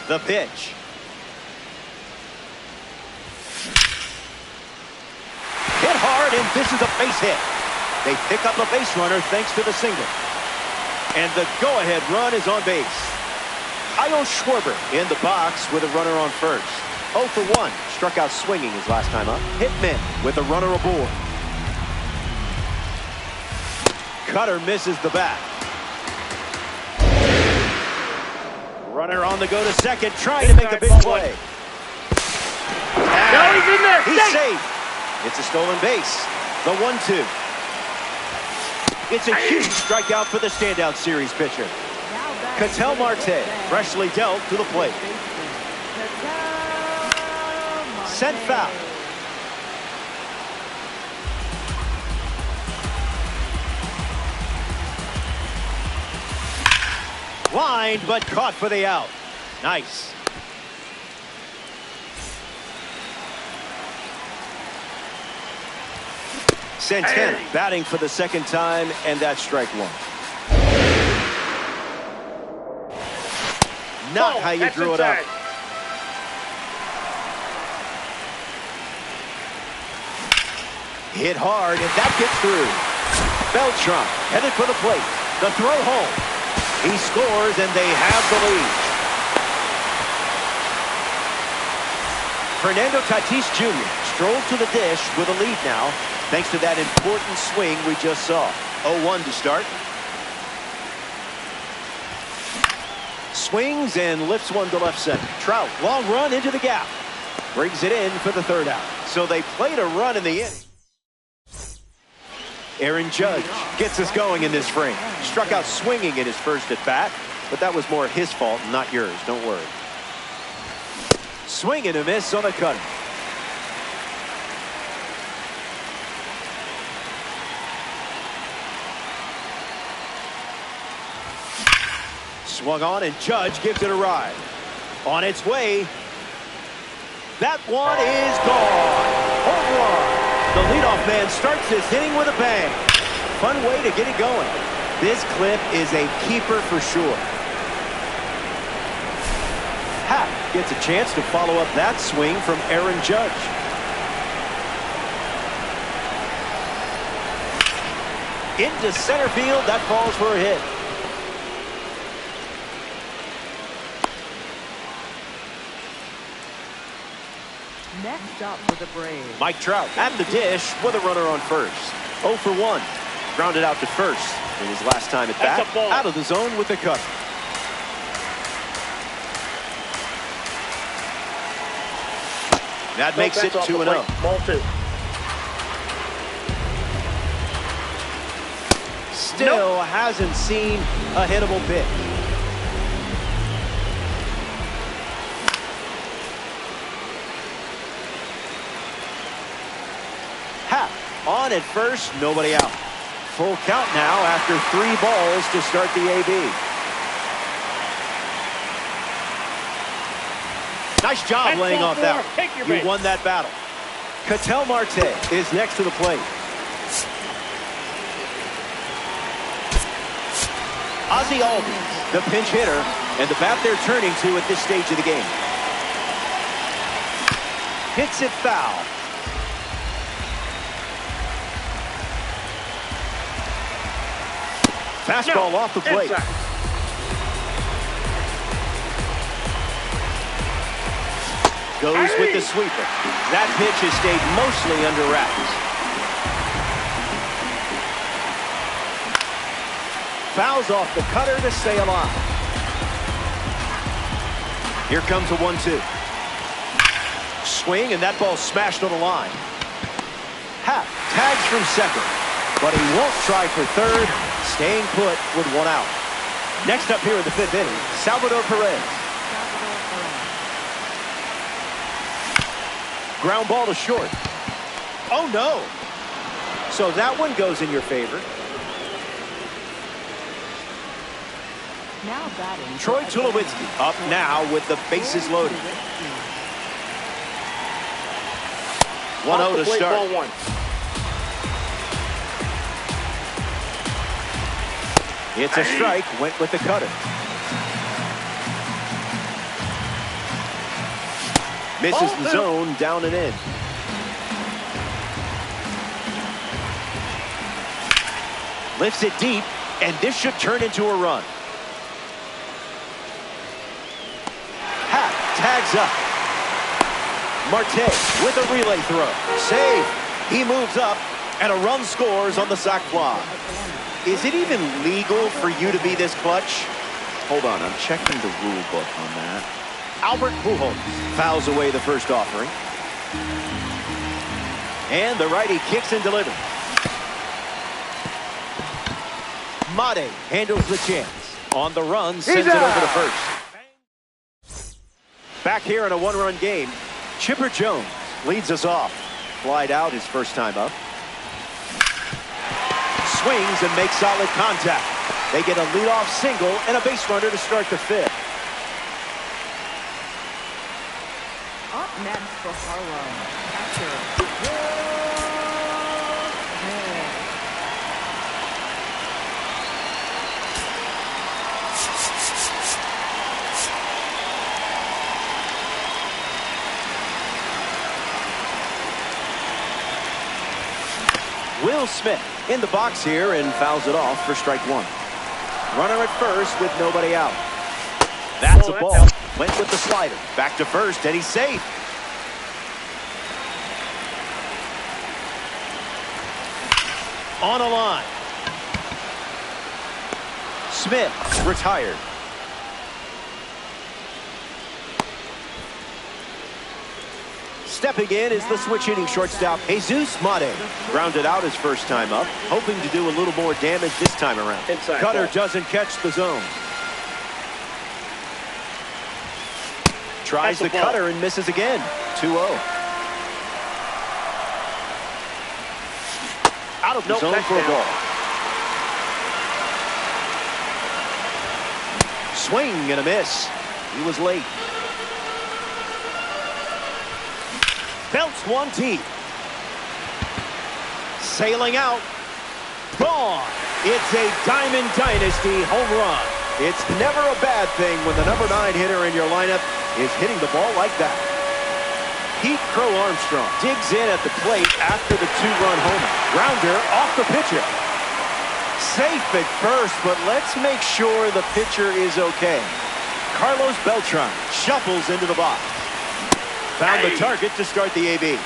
The pitch. Hit hard, and this is a base hit. They pick up a base runner thanks to the single. And the go-ahead run is on base. Kyle Schwarber in the box with a runner on first. 0 for 1. Struck out swinging his last time up. Hitman with a runner aboard. Cutter misses the bat. Runner on the go to second, trying to make a big play. No, he's in there. He's safe. It's a stolen base. The 1-2. It's a huge strikeout for the standout series pitcher. Ketel Marte freshly dealt to the plate. Sent foul. Lined, but caught for the out. Nice. Santana batting for the second time, and that's strike one. Not how you drew it up. Hit hard, and that gets through. Beltran headed for the plate. The throw home. He scores, and they have the lead. Fernando Tatis Jr. strolls to the dish with a lead now, thanks to that important swing we just saw. 0-1 to start. Swings and lifts one to left center. Trout, long run into the gap. Brings it in for the third out. So they played a run in the inning. Aaron Judge gets us going in this frame. Struck out swinging in his first at bat, but that was more his fault, not yours. Don't worry. Swing and a miss on the cutter. Swung on, and Judge gives it a ride. On its way. That one is gone. Home run. The leadoff man starts this inning with a bang. Fun way to get it going. This clip is a keeper for sure. Happ gets a chance to follow up that swing from Aaron Judge. Into center field, that falls for a hit. Next up for the Braves. Mike Trout at the dish with a runner on first. 0 for 1. Grounded out to first in his last time at bat. Out of the zone with the cut. That makes it 2-0. Ball 2. Still hasn't seen a hittable pitch. Happ on at first, nobody out. Full count now after 3 balls to start the AB. Nice job laying off that one. You won that battle. Ketel Marte is next to the plate. Ozzie Albies, the pinch hitter, and the bat they're turning to at this stage of the game. Hits it foul. Fastball off the plate. Goes with the sweeper. That pitch has stayed mostly under wraps. Fouls off the cutter to stay alive. Here comes a 1-2. Swing, and that ball smashed on the line. Happ tags from second, but he won't try for third, staying put with 1 out. Next up here in the 5th inning, Salvador Perez. Ground ball to short. Oh, no. So that one goes in your favor. Now batting. Troy Tulowitzki up now with the bases loaded. 1-0 to start. Ball 1. It's a strike, went with the cutter. Misses the zone, down and in. Lifts it deep, and this should turn into a run. Happ tags up. Marte with a relay throw. Save. He moves up, and a run scores on the sac fly. Is it even legal for you to be this clutch? Hold on, I'm checking the rule book on that. Albert Pujols fouls away the first offering. And the righty kicks and delivers. Mate handles the chance. On the run, sends it over to first. Back here in a 1-run game, Chipper Jones leads us off. Flied out his first time up. Swings and makes solid contact. They get a leadoff single and a base runner to start the 5th. Up next for Harlem, catcher. Will Smith in the box here and fouls it off for strike one. Runner at first with nobody out. That's a ball. Went with the slider. Back to first, and he's safe. On a line. Smith retired. Stepping in is the switch-hitting shortstop, Jesus Mate. Grounded out his first time up, hoping to do a little more damage this time around. Inside Cutter ball. doesn't catch the zone. Tries the cutter and misses again. 2-0. Out of the zone for a ball. Swing and a miss. He was late. Belts one deep. Sailing out. Gone. It's a Diamond Dynasty home run. It's never a bad thing when the number 9 hitter in your lineup is hitting the ball like that. Pete Crow Armstrong digs in at the plate after the 2-run homer. Grounder off the pitcher. Safe at first, but let's make sure the pitcher is okay. Carlos Beltran shuffles into the box. Found the target to start the AB.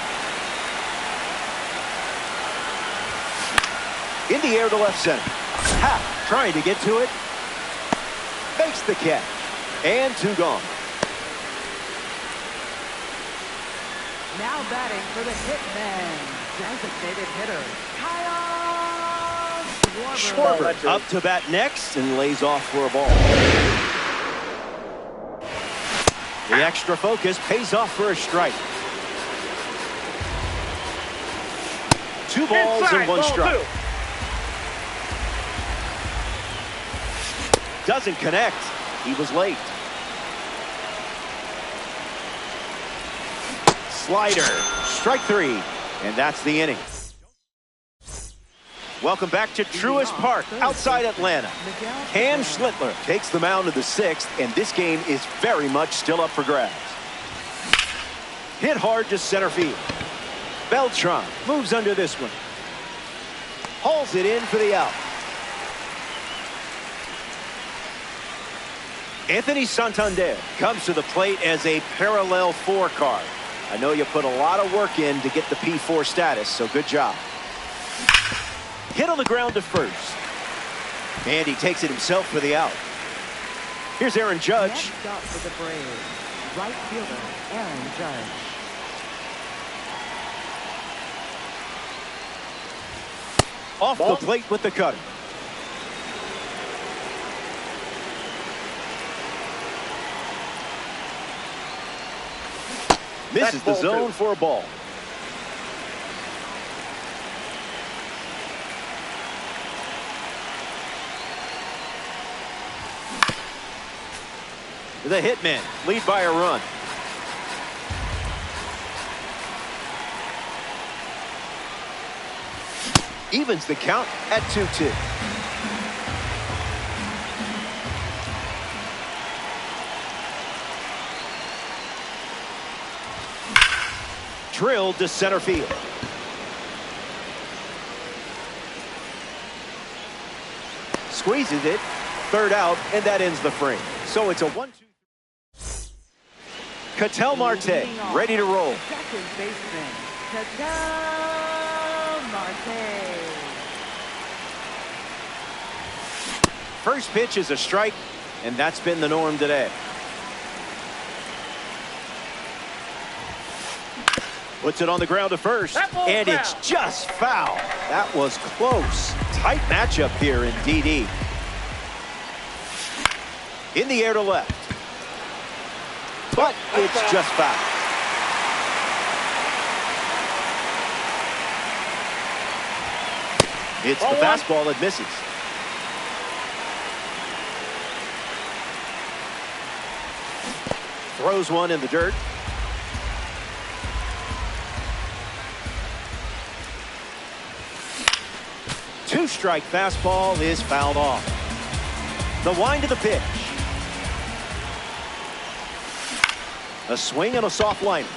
In the air to left center. Happ trying to get to it. Fakes the catch. And 2 gone. Now batting for the hitman, designated hitter, Kyle Schwarber. Up to bat next and lays off for a ball. The extra focus pays off for a strike. 2 balls Inside, and 1 ball strike. 2. Doesn't connect. He was late. Slider. Strike 3. And that's the inning. Welcome back to Truist Park outside Atlanta. Cam Schlittler takes the mound to the 6th, and this game is very much still up for grabs. Hit hard to center field. Beltran moves under this one. Hauls it in for the out. Anthony Santander comes to the plate as a parallel 4 card. I know you put a lot of work in to get the P4 status, so good job. Hit on the ground to first. And he takes it himself for the out. Here's Aaron Judge. Next up for the Braves, right fielder Aaron Judge. Off the plate with the cutter. Misses the zone for a ball. The hitmen lead by a run. Evens the count at 2-2. Drilled to center field. Squeezes it. 3rd out, and that ends the frame. So it's a 1-2. Ketel Marte ready to roll. Second baseman, Ketel Marte. First pitch is a strike, and that's been the norm today. Puts it on the ground to first, and it's just foul. That was close. Tight matchup here in DD. In the air to left. But it's just foul. It's the fastball that misses. Throws one in the dirt. Two-strike fastball is fouled off. The wind of the pitch. A swing and a soft liner.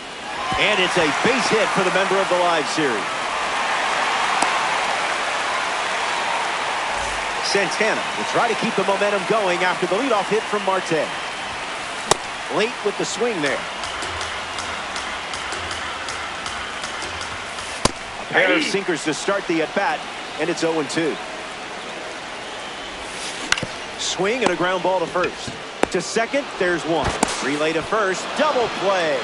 And it's a base hit for the member of the live series. Santana will try to keep the momentum going after the leadoff hit from Marte. Late with the swing there. A pair of sinkers to start the at-bat, and it's 0-2. Swing and a ground ball to first. To second, there's one. Relay to first, double play.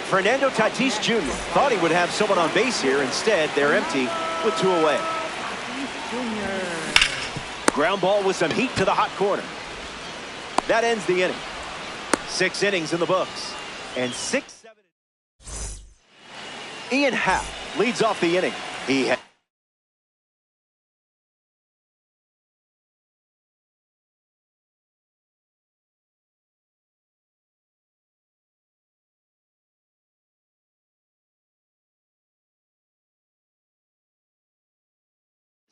Fernando Tatis Jr. thought he would have someone on base here. Instead, they're empty with 2 away. Ground ball with some heat to the hot corner. That ends the inning. 6 innings in the books. And 6-7. Ian Happ leads off the inning. He had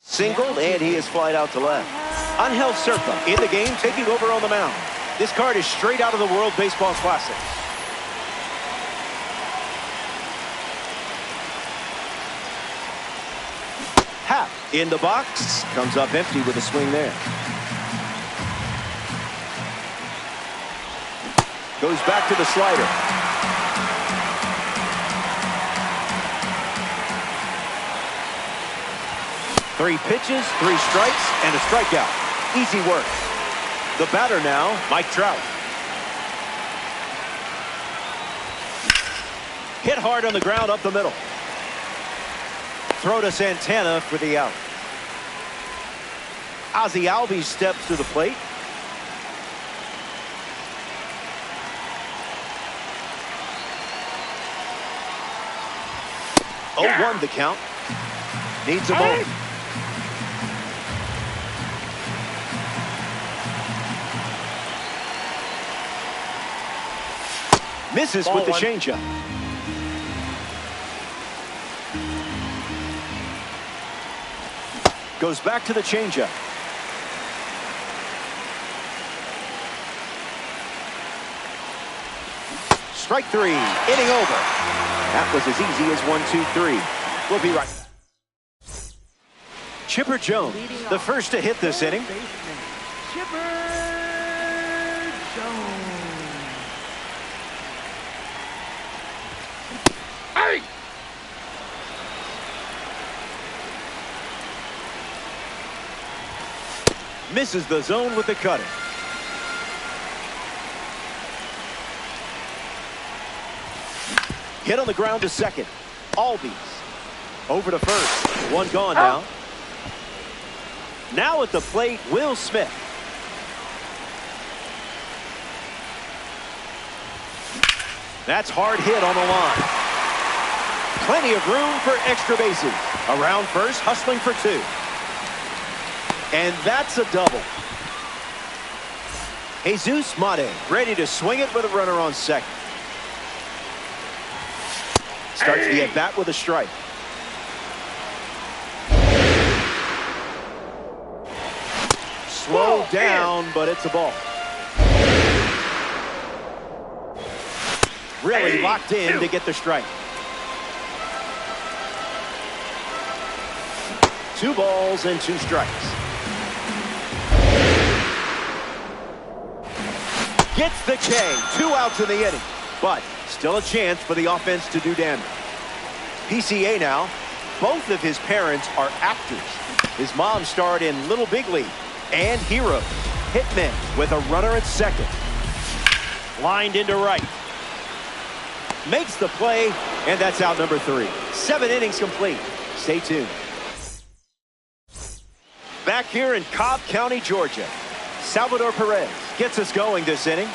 single, and he is flied out to left. Angel Serpa in the game, taking over on the mound. This card is straight out of the World Baseball Classic. Happ in the box, comes up empty with a swing there. Goes back to the slider. Three pitches, 3 strikes, and a strikeout. Easy work. The batter now, Mike Trout. Hit hard on the ground up the middle. Throw to Santana for the out. Ozzie Albies steps to the plate. Yeah. 0-1 the count. Needs a ball. Misses with the changeup. Goes back to the changeup. Strike 3, inning over. That was as easy as 1, 2, 3. We'll be right back. Chipper Jones, the first to hit this inning. Chipper Jones. Misses the zone with the cutter. Hit on the ground to second. Albies over to first. 1 gone now. Now at the plate, Will Smith. That's hard hit on the line. Plenty of room for extra bases. Around first, hustling for 2. And that's a double. Jesus Mate ready to swing it with a runner on second. Starts the at-bat with a strike. Slow down, but it's a ball. Really locked in to get the strike. 2 balls and 2 strikes. Gets the K. 2 outs in the inning. But still a chance for the offense to do damage. PCA now. Both of his parents are actors. His mom starred in Little Big League and Heroes. Hitman with a runner at second. Lined into right. Makes the play, and that's out number 3. 7 innings complete. Stay tuned. Back here in Cobb County, Georgia, Salvador Perez gets us going this inning.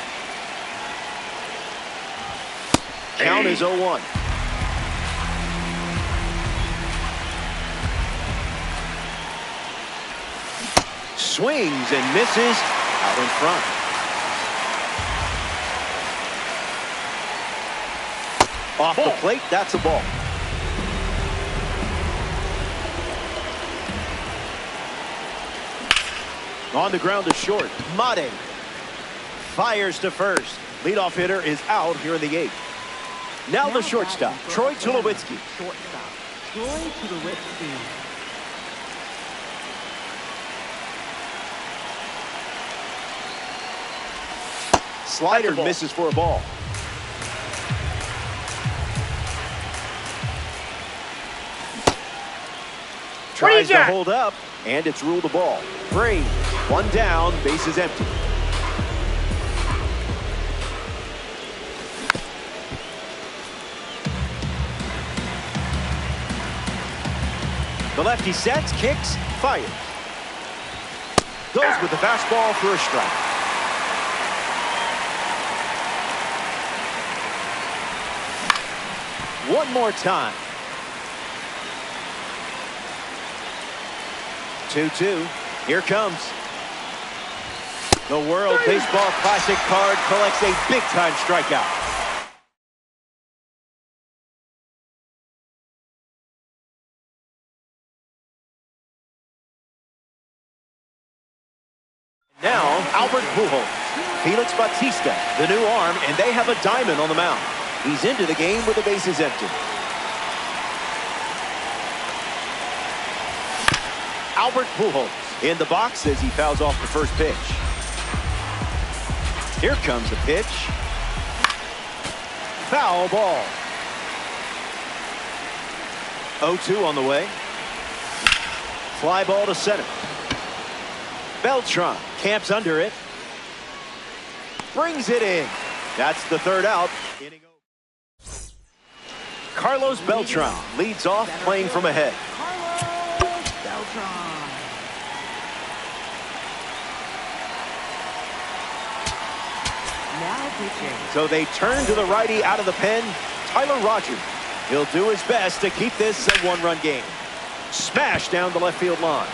Count is 0-1. Swings and misses out in front. Off the plate, that's a ball. On the ground to short. Mate fires to first. Leadoff hitter is out here in the 8th. Now the shortstop, Troy Tulowitzki. Shortstop, Troy Tulowitzki. Slider ball. misses for a ball. Tries to hold up, and it's ruled a ball. Braves, one down, bases empty. The lefty sets, kicks, fires. Goes with the fastball for a strike. One more time. 2-2. Here comes. The World Baseball Classic card collects a big-time strikeout. Now, Albert Pujols. Felix Bautista, the new arm, and they have a diamond on the mound. He's into the game with the bases empty. Albert Pujols in the box as he fouls off the first pitch. Here comes the pitch. Foul ball. 0-2 on the way. Fly ball to center. Beltran camps under it. Brings it in. That's the third out. Inning over. Carlos Beltran leads off playing from ahead. Carlos Beltran. Now pitching. So they turn to the righty out of the pen, Tyler Rogers. He'll do his best to keep this a one-run game. Smash down the left field line.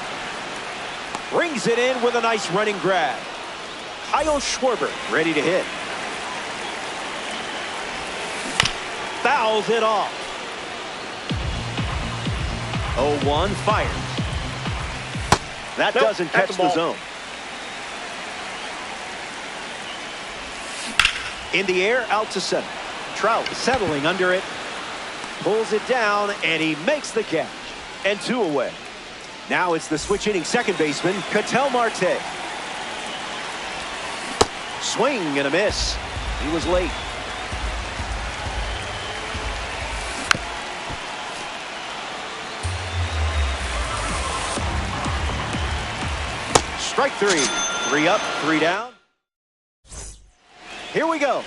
Brings it in with a nice running grab. Kyle Schwarber ready to hit. Fouls it off. 0-1 fires. That doesn't catch the zone. In the air, out to center. Trout settling under it. Pulls it down, and he makes the catch. And 2 away. Now it's the switch-hitting second baseman, Ketel Marte. Swing and a miss. He was late. Strike 3. 3 up, 3 down. Here we go.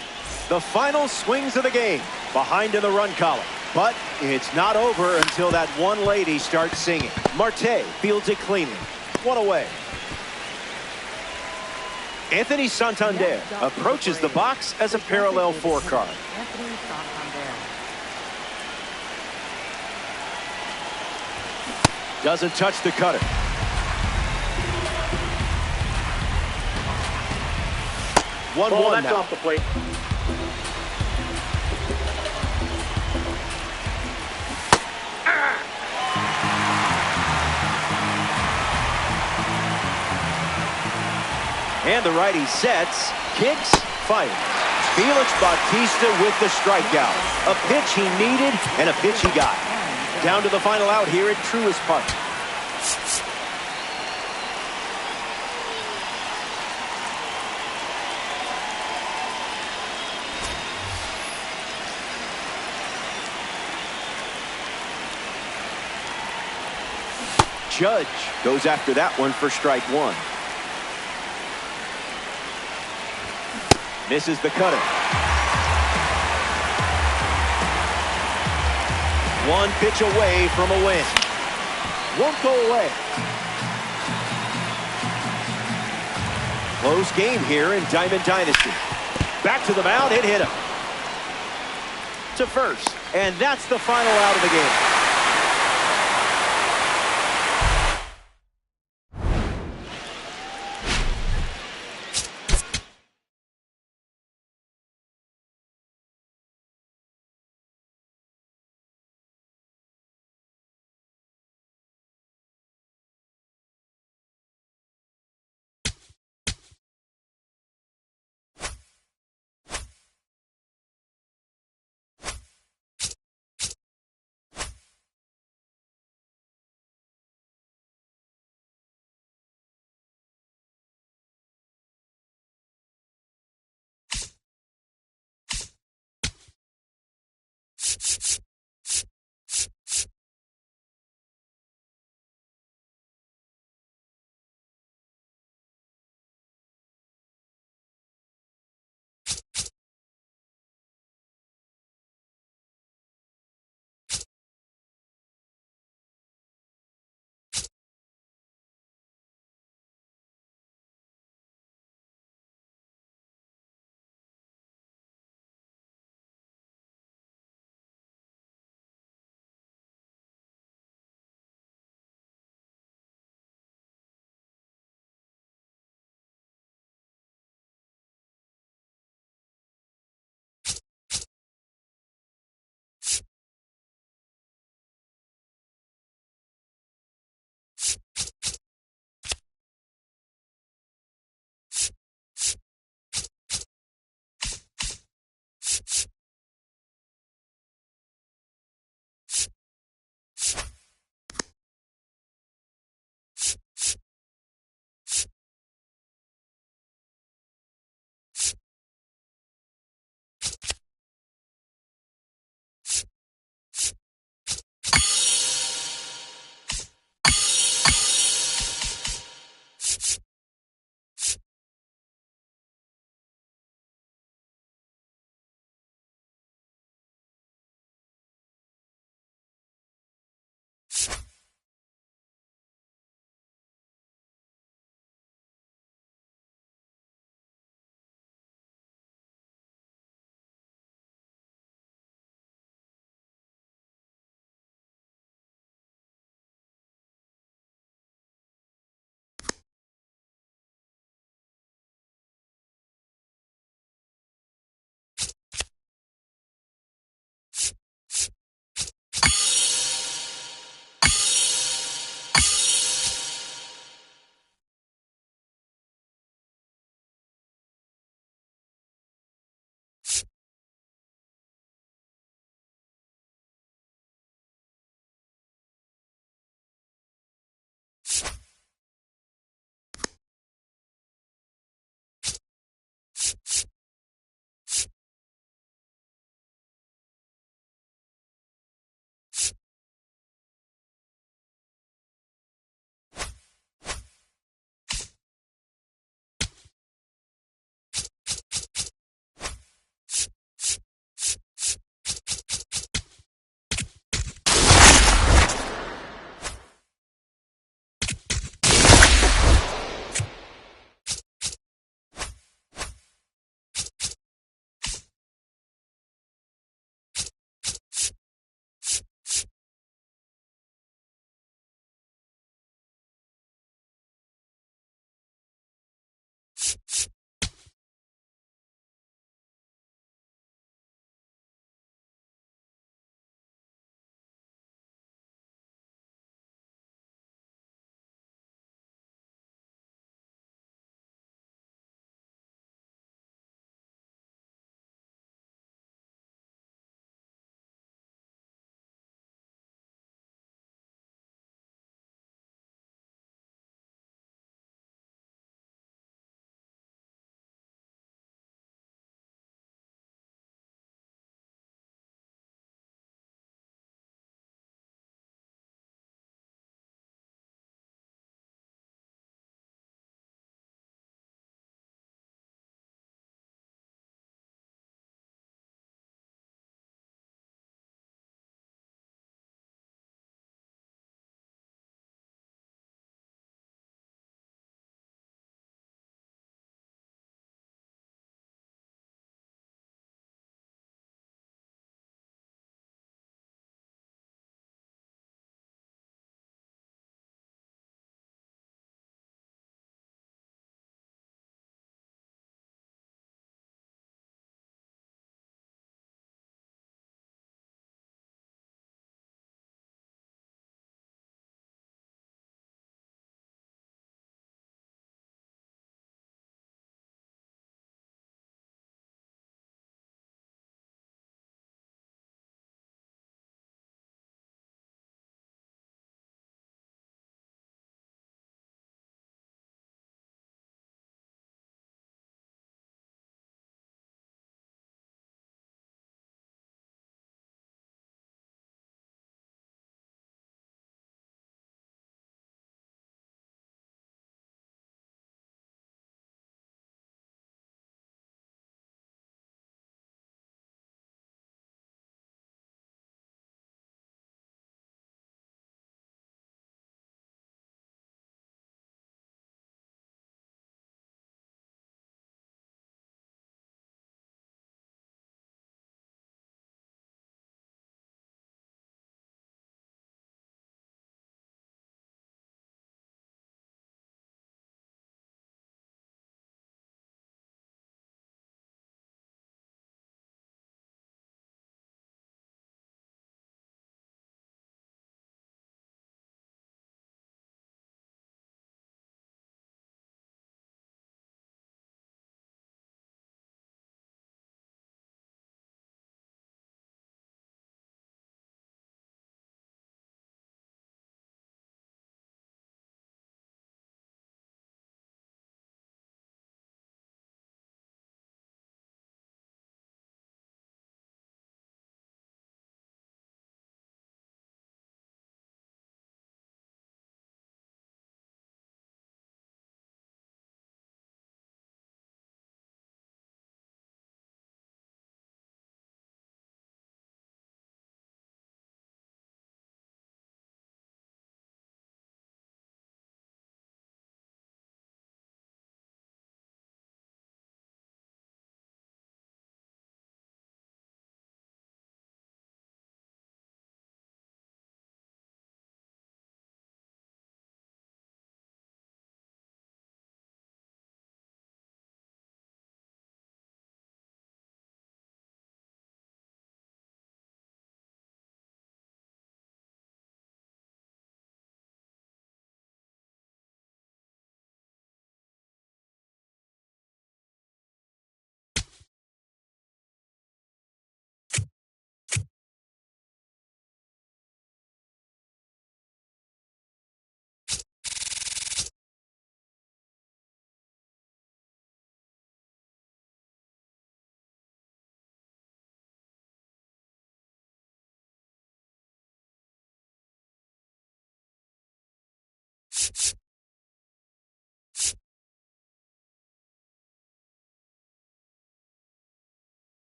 The final swings of the game. Behind in the run column. But it's not over until that one lady starts singing. Marte fields it cleanly. 1 away. Anthony Santander approaches the box as a parallel 4 card. Anthony Santander. Doesn't touch the cutter. 1-1 that's now. off the plate. And the righty sets, kicks, fires. Felix Bautista with the strikeout. A pitch he needed and a pitch he got. Down to the final out here at Truist Park. Judge goes after that one for strike 1. Misses the cutter. 1 pitch away from a win. Won't go away. Close game here in Diamond Dynasty. Back to the mound, it hit him. To first, and that's the final out of the game.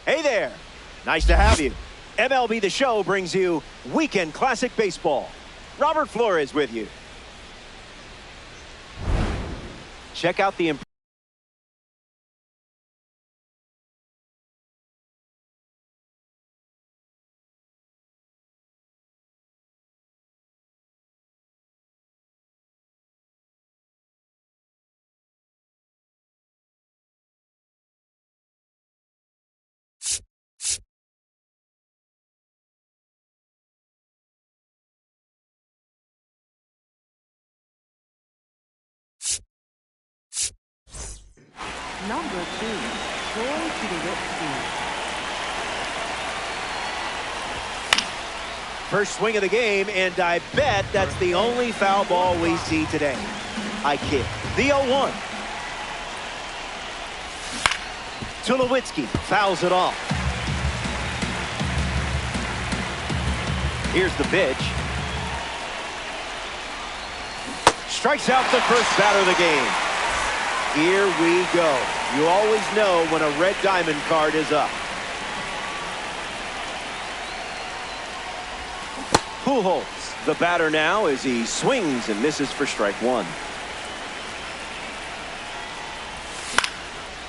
Hey there. Nice to have you. MLB The Show brings you Weekend Classic Baseball. Robert Flores with you. Check out the Number 2, TULOWITSKI. first swing of the game, and I bet that's the only foul ball we see today. I kid. The 0-1. Tulowitzki fouls it off. Here's the pitch. Strikes out the first batter of the game. Here we go. You always know when a red diamond card is up. Pujols, the batter now, as he swings and misses for strike one.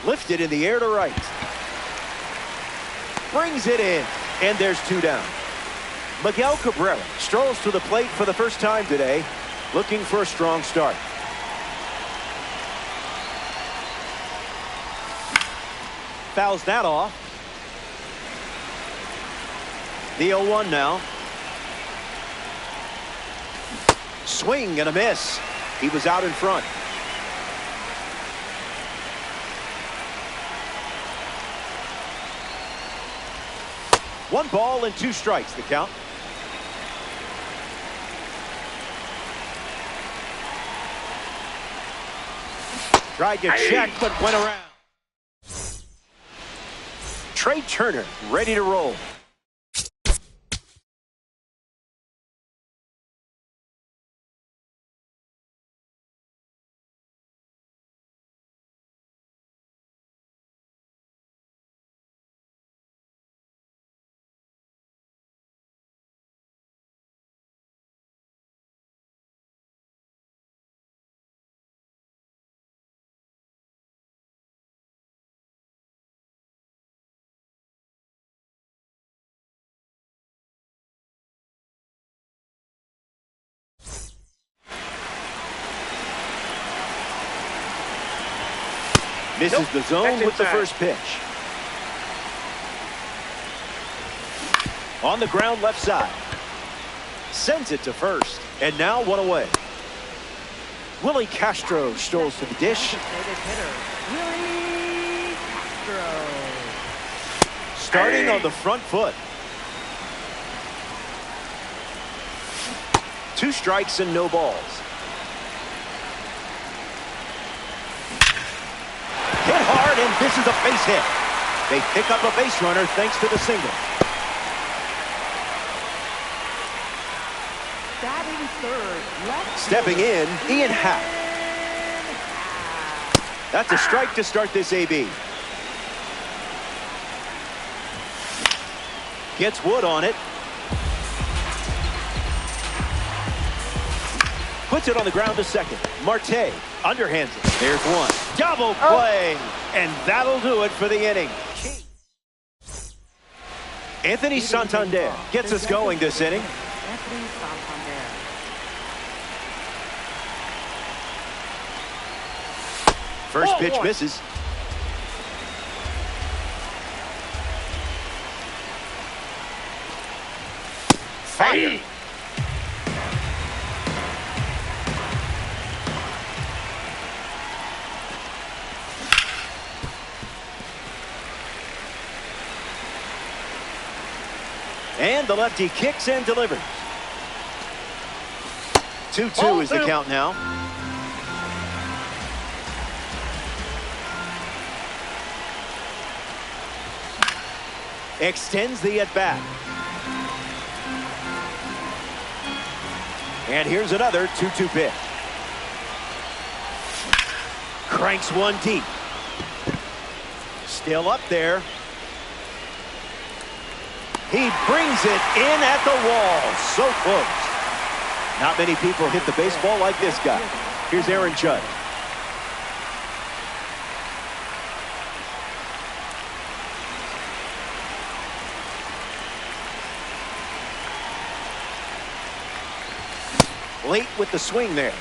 Lifted in the air to right. Brings it in, and there's 2 down. Miguel Cabrera strolls to the plate for the first time today, looking for a strong start. Fouls that off. The 0-1 now. Swing and a miss. He was out in front. One ball and 2 strikes, the count. Tried to check, but went around. Trey Turner ready to roll. Misses the zone with the first pitch. On the ground left side. Sends it to first. And now 1 away. Willie Castro strolls to the dish. Willie Castro. Starting on the front foot. 2 strikes and no balls. Hit hard, and this is a base hit. They pick up a base runner thanks to the single. Batting third. Left Stepping in, Ian Happ. That's a strike to start this AB. Gets Wood on it. Puts it on the ground to second. Marte underhands it. There's one. Double play. And that'll do it for the inning. Anthony Santander gets us going this inning. Anthony Santander. First pitch misses. Fire. And the lefty kicks and delivers. 2-2 is the count now. Extends the at-bat. And here's another 2-2 pitch. Cranks one deep. Still up there. He brings it in at the wall. So close. Not many people hit the baseball like this guy. Here's Aaron Judge. Late with the swing there.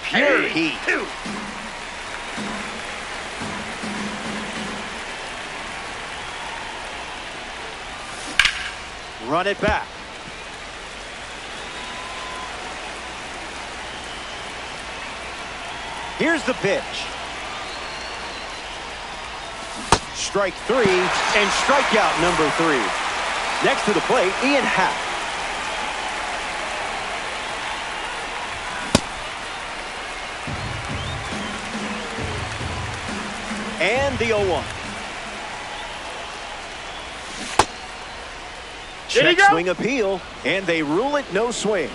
Pure heat. Run it back. Here's the pitch. Strike three and strikeout number 3. Next to the plate, Ian Happ. And the 0-1. Check swing appeal, and they rule it no swing.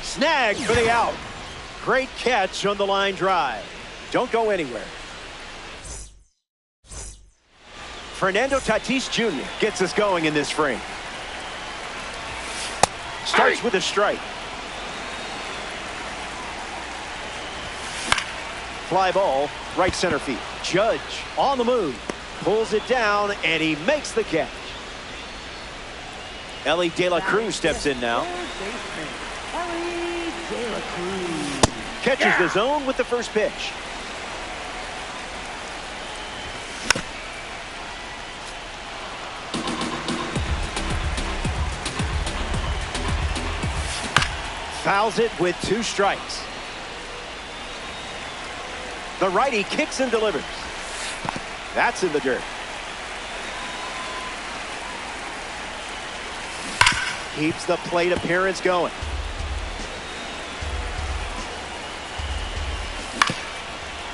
Snag for the out. Great catch on the line drive. Don't go anywhere. Fernando Tatis Jr. gets us going in this frame. Starts with a strike. Fly ball, right center field. Judge on the move. Pulls it down, and he makes the catch. Ellie De La Cruz steps in now. Catches the zone with the first pitch. Fouls it with 2 strikes. The righty kicks and delivers. That's in the dirt. Keeps the plate appearance going.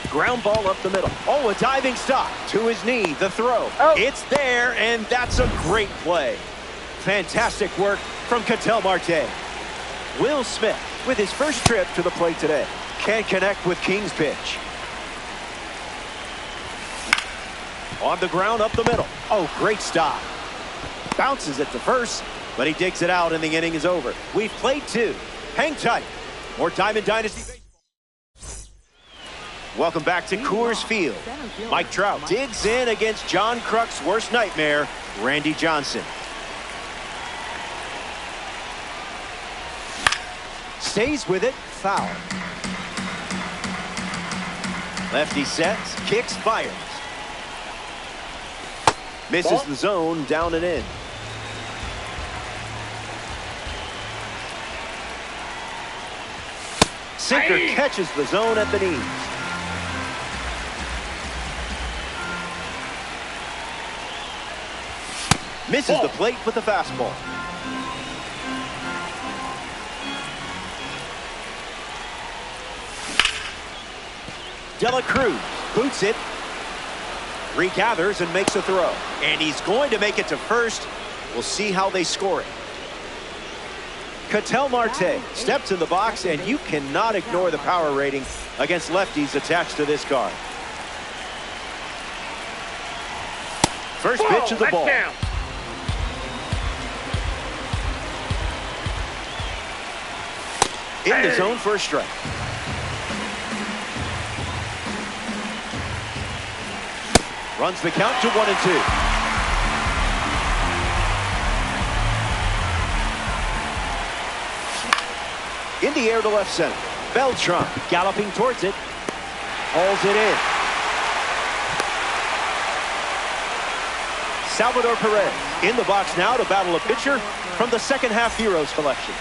Ground ball up the middle. Oh, a diving stop to his knee. The throw. Oh. It's there, and that's a great play. Fantastic work from Ketel Marte. Will Smith with his first trip to the plate today. Can't connect with King's pitch. On the ground up the middle. Oh, great stop. Bounces it to first, but he digs it out and the inning is over. We've played 2. Hang tight. More Diamond Dynasty baseball. Welcome back to Coors Field. Mike Trout digs in against John Kruk's worst nightmare, Randy Johnson. Stays with it, foul. Lefty sets, kicks, fires. Misses the zone, down and in. Sinker catches the zone at the knees. Misses the plate with the fastball. De La Cruz boots it. Regathers and makes a throw. And he's going to make it to first. We'll see how they score it. Ketel Marte steps in the box, and you cannot ignore the power rating against lefties attached to this card. First pitch of the ball. Down. In the zone for a strike. Runs the count to 1-2. In the air to left center. Beltran galloping towards it. Hauls it in. Salvador Perez in the box now to battle a pitcher from the second half Heroes collection.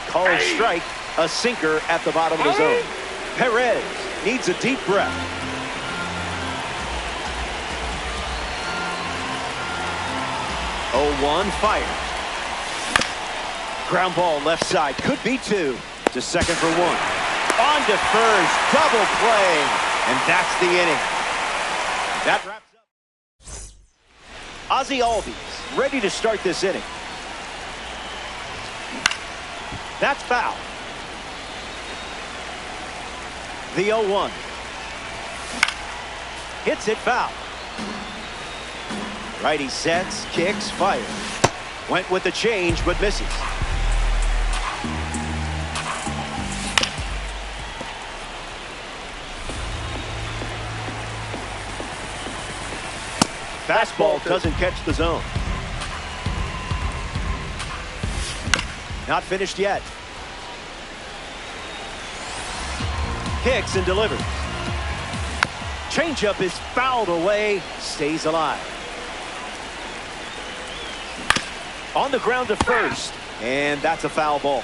Called strike, a sinker at the bottom of the zone. Perez needs a deep breath. Oh, 1 fires. Ground ball left side, could be 2. To second for 1. On to first, double play, and that's the inning. That wraps up. Ozzie Albies ready to start this inning. That's foul. The 0-1. Hits it foul. Righty sets, kicks, fires. Went with the change, but misses. Fastball doesn't catch the zone. Not finished yet. Kicks and delivers. Changeup is fouled away, stays alive. On the ground to first, and that's a foul ball.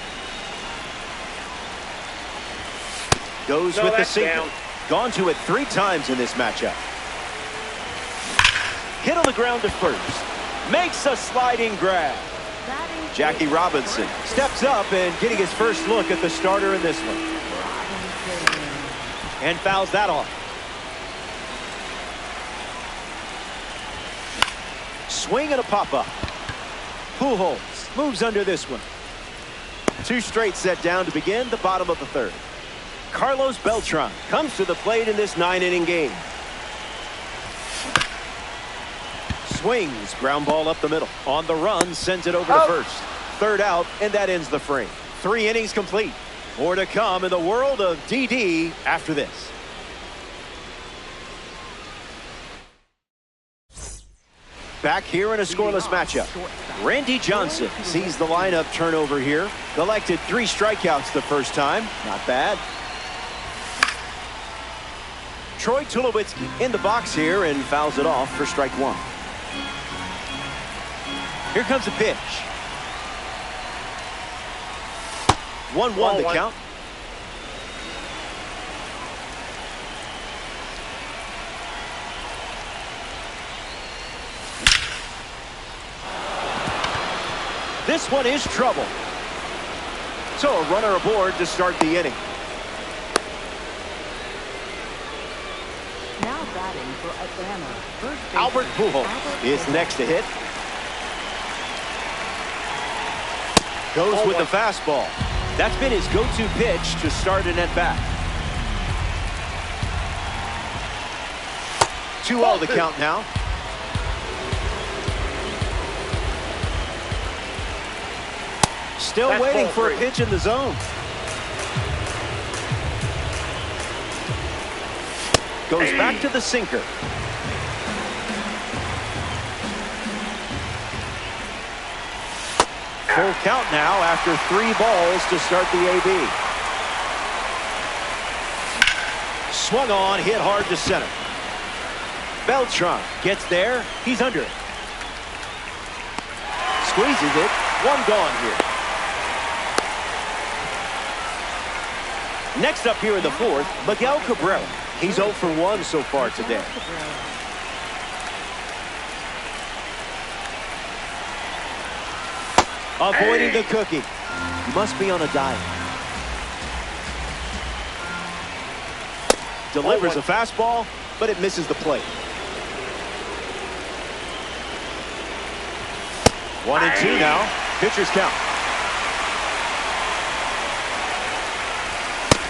Goes with the sinker. Down. Gone to it 3 times in this matchup. Hit on the ground to first. Makes a sliding grab. Jackie Robinson steps up and getting his first look at the starter in this one. And fouls that off. Swing and a pop-up. Pujols moves under this one. 2 straight set down to begin the bottom of the 3rd. Carlos Beltran comes to the plate in this 9-inning game. Swings, ground ball up the middle. On the run, sends it over to first. 3rd out, and that ends the frame. 3 innings complete. More to come in the world of DD after this. Back here in a scoreless matchup. Randy Johnson sees the lineup turnover here. Collected 3 strikeouts the first time. Not bad. Troy Tulowitzki in the box here and fouls it off for strike 1. Here comes a pitch. 1-1 the count. This one is trouble. So a runner aboard to start the inning. Now batting for Atlanta. First baseman Albert Pujols is next to hit. Goes with the fastball. That's been his go-to pitch to start an at-bat. 2-0 the count now. Still waiting for a pitch in the zone. Goes back to the sinker. Full count now after 3 balls to start the AB. Swung on, hit hard to center. Beltran gets there. He's under it. Squeezes it. 1 gone here. Next up here in the 4th, Miguel Cabrera. He's 0 for 1 so far today. Avoiding the cookie. He must be on a diet. Delivers a fastball, but it misses the plate. 1-2 now. Pitcher's count.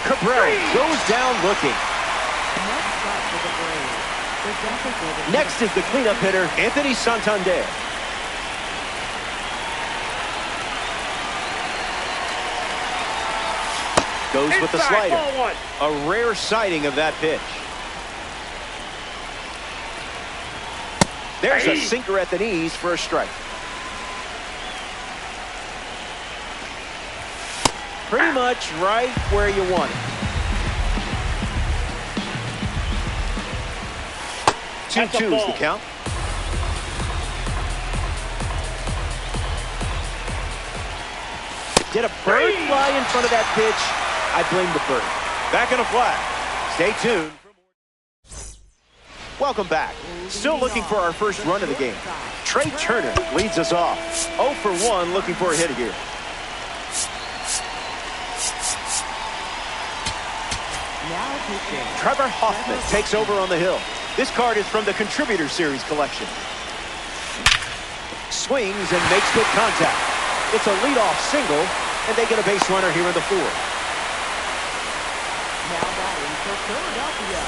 Cabrera goes down looking. Next is the cleanup hitter, Anthony Santander. Goes with the slider. A rare sighting of that pitch. There's a sinker at the knees for a strike. Pretty much right where you want it. 2-2 is the count. Did a bird fly in front of that pitch? I blame the bird. Back in a flag. Stay tuned. Welcome back. Still looking for our first run of the game. Trey Turner leads us off. 0 for 1 looking for a hit here. Trevor Hoffman takes over on the hill. This card is from the Contributor Series collection. swings and makes good contact. It's a leadoff single, and they get a base runner here in the fourth. Now batting for Philadelphia.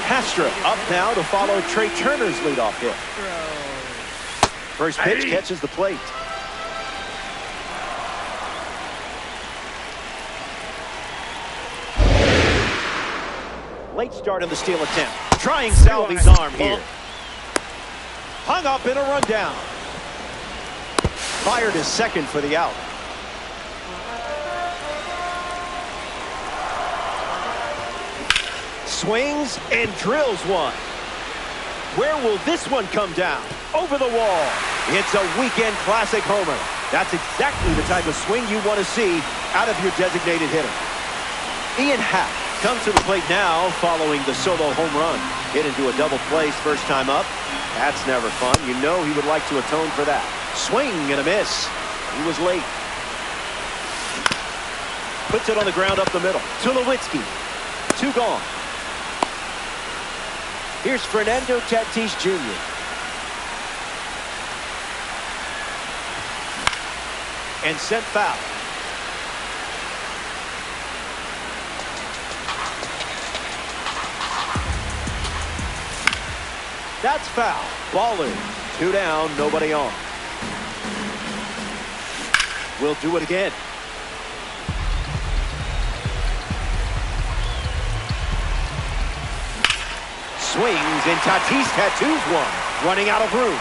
Castro up now to follow Trey Turner's leadoff hit. First pitch catches the plate. Late start in the steal attempt. Trying Salvi's arm here. Hung up in a rundown. Fired his second for the out. Swings and drills one. Where will this one come down? Over the wall. It's a weekend classic homer. That's exactly the type of swing you want to see out of your designated hitter. Ian Happ comes to the plate now following the solo home run. Hit into a double plays first time up. That's never fun. You know he would like to atone for that. Swing and a miss. He was late. Puts it on the ground up the middle. Tulowitzki. 2 gone. Here's Fernando Tatis Jr. And sent foul. That's foul. Baller. 2 down, nobody on. We'll do it again. Swings and Tatis tattoos one. Running out of room.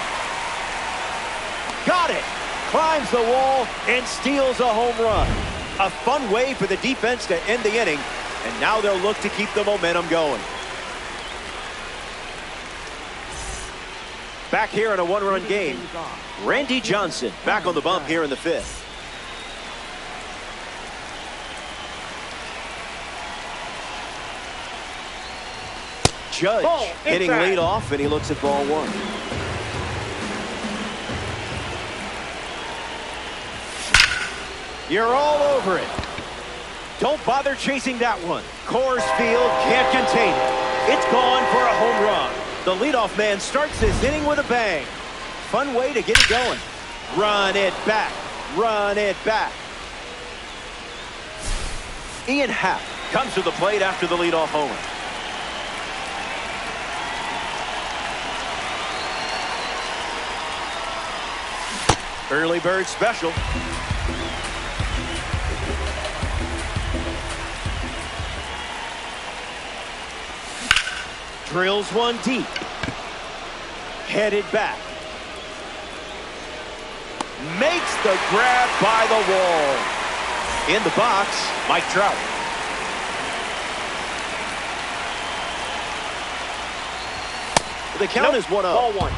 Got it. Climbs the wall and steals a home run. A fun way for the defense to end the inning. And now they'll look to keep the momentum going. Back here in a 1-run game. Randy Johnson back on the bump here in the 5th. Judge hitting leadoff, and he looks at ball 1. You're all over it. Don't bother chasing that one. Coors Field can't contain it. It's gone for a home run. The leadoff man starts his inning with a bang. Fun way to get it going. Run it back. Run it back. Ian Happ comes to the plate after the leadoff homer. Early bird special. Drills one deep. Headed back. Makes the grab by the wall. In the box, Mike Trout. The count is 1-0. Ball 1.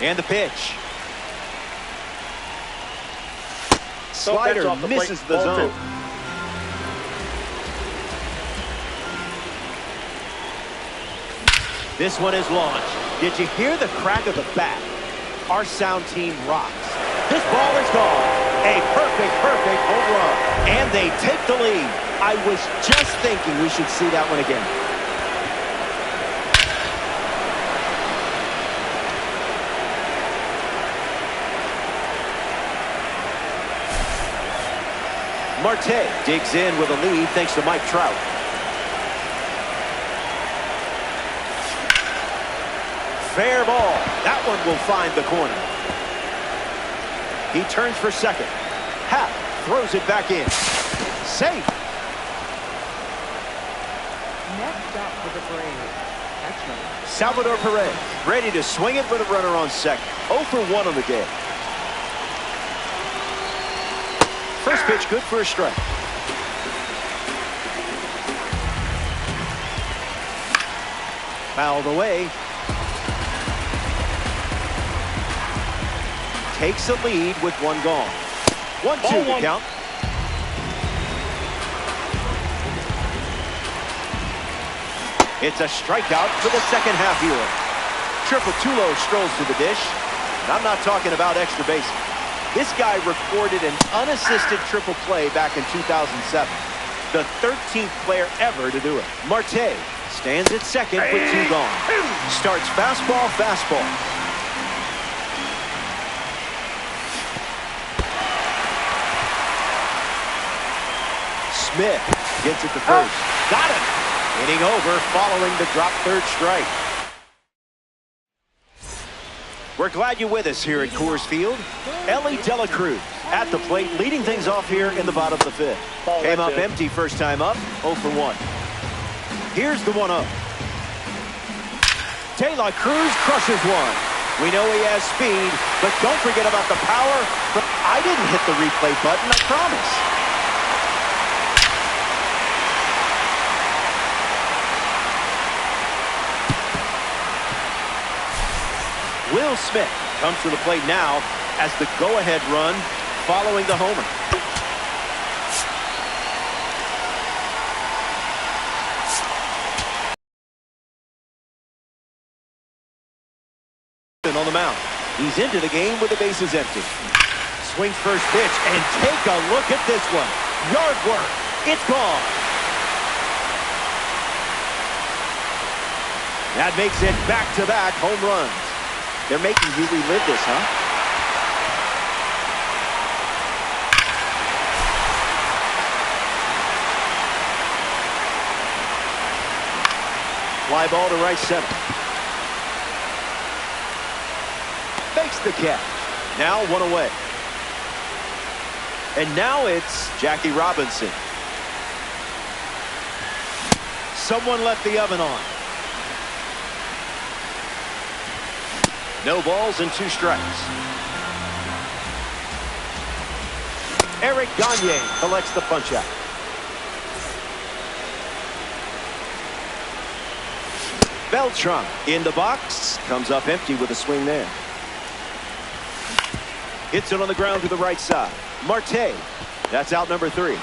And the pitch. Slider misses the zone. This one is launched. Did you hear the crack of the bat? Our sound team rocks. This ball is gone. A perfect home run. And they take the lead. I was just thinking we should see that one again. Marte digs in with a lead thanks to Mike Trout. Fair ball. That one will find the corner. He turns for second. Happ throws it back in. Safe. Next up for the Braves, catcher Salvador Perez ready to swing it with a runner on second. 0 for 1 on the day. First pitch good for a strike. Fouled away. Takes a lead with 1 gone. 1-2 to count. It's a strikeout for the second half hero. Triple Tulo strolls to the dish. And I'm not talking about extra bases. This guy recorded an unassisted triple play back in 2007. the 13th player ever to do it. Marte stands at second with 2 gone. Starts fastball, fastball. Smith gets it to first. Got him. Inning over following the drop third strike. We're glad you're with us here at Coors Field. Ellie Dela Cruz at the plate, leading things off here in the bottom of the 5th. Came up empty first time up, 0 for 1. Here's the 1-0. De La Cruz crushes one. We know he has speed, but don't forget about the power. I didn't hit the replay button, I promise. Will Smith comes to the plate now as the go-ahead run following the homer. On the mound. He's into the game with the bases empty. Swings first pitch and take a look at this one. Yard work. It's gone. That makes it back-to-back home runs. They're making you relive this, huh? Fly ball to right center. Makes the catch. Now 1 away. And now it's Jackie Robinson. Someone left the oven on. No balls and 2 strikes. Eric Gagne collects the punch-out. Beltran in the box. Comes up empty with a swing there. Hits it on the ground to the right side. Marte. That's out number 3.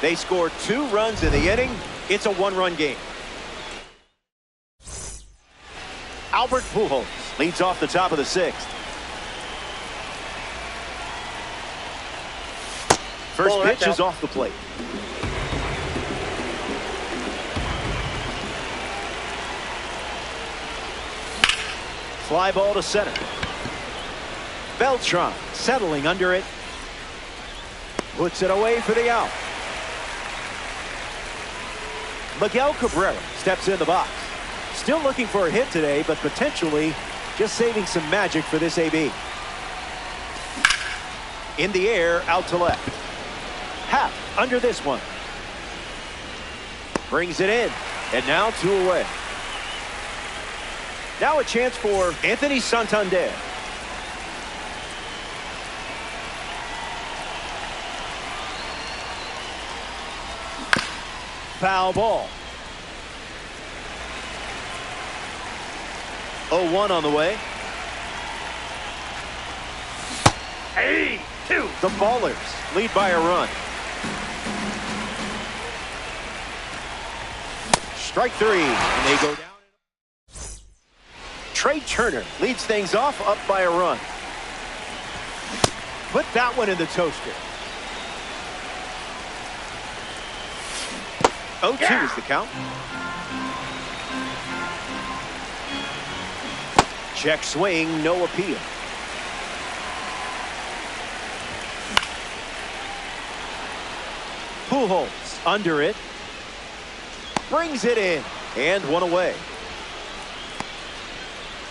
They score 2 runs in the inning. It's a 1-run game. Albert Pujols leads off the top of the 6th. First pitch is off the plate. Fly ball to center. Beltran settling under it. Puts it away for the out. Miguel Cabrera steps in the box. Still looking for a hit today, but potentially just saving some magic for this AB. In the air, out to left. Happ under this one. Brings it in, and now 2 away. Now a chance for Anthony Santander. Foul ball. 0-1 on the way. 2. The Ballers lead by a run. Strike 3, and they go down. Trey Turner leads things off, up by a run. Put that one in the toaster. 0-2 is the count. Check swing, no appeal. Pujols under it. Brings it in. And 1 away.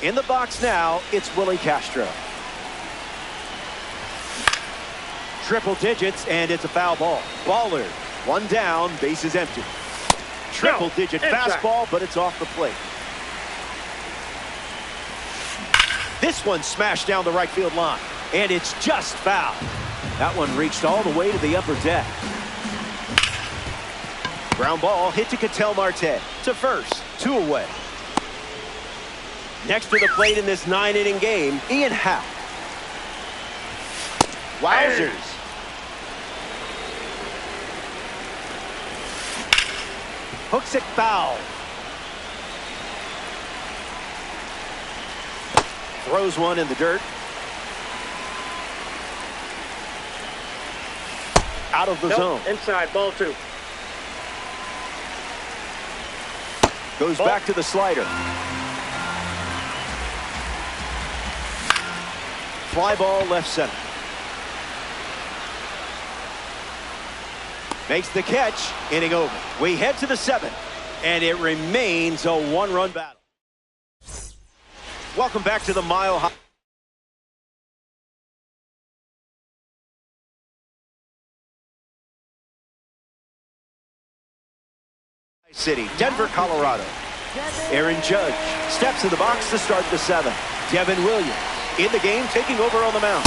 In the box now, it's Willie Castro. Triple digits, and it's a foul ball. Baller, 1 down, bases empty. Triple digit fastball, but it's off the plate. This one smashed down the right field line, and it's just foul. That one reached all the way to the upper deck. Ground ball hit to Ketel Marte. To first, 2 away. Next to the plate in this 9-inning game, Ian Happ. Wowzers. Hooks it foul. Throws one in the dirt. out of the zone. Inside, ball 2. Goes back to the slider. Fly ball left center. Makes the catch, inning over. We head to the 7th, and it remains a one-run battle. Welcome back to the Mile High City, Denver, Colorado. Aaron Judge steps in the box to start the 7th. Devin Williams in the game, taking over on the mound.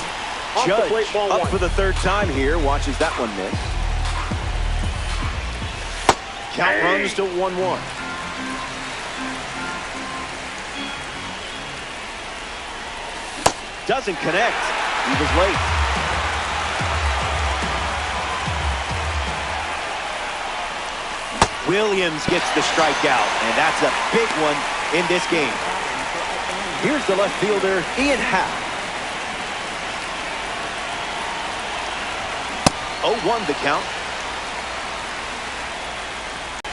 Judge up for the 3rd time here, watches that one miss. Count runs to 1-1. Doesn't connect. He was late. Williams gets the strikeout, and that's a big one in this game. Here's the left fielder, Ian Happ. 0-1 the count.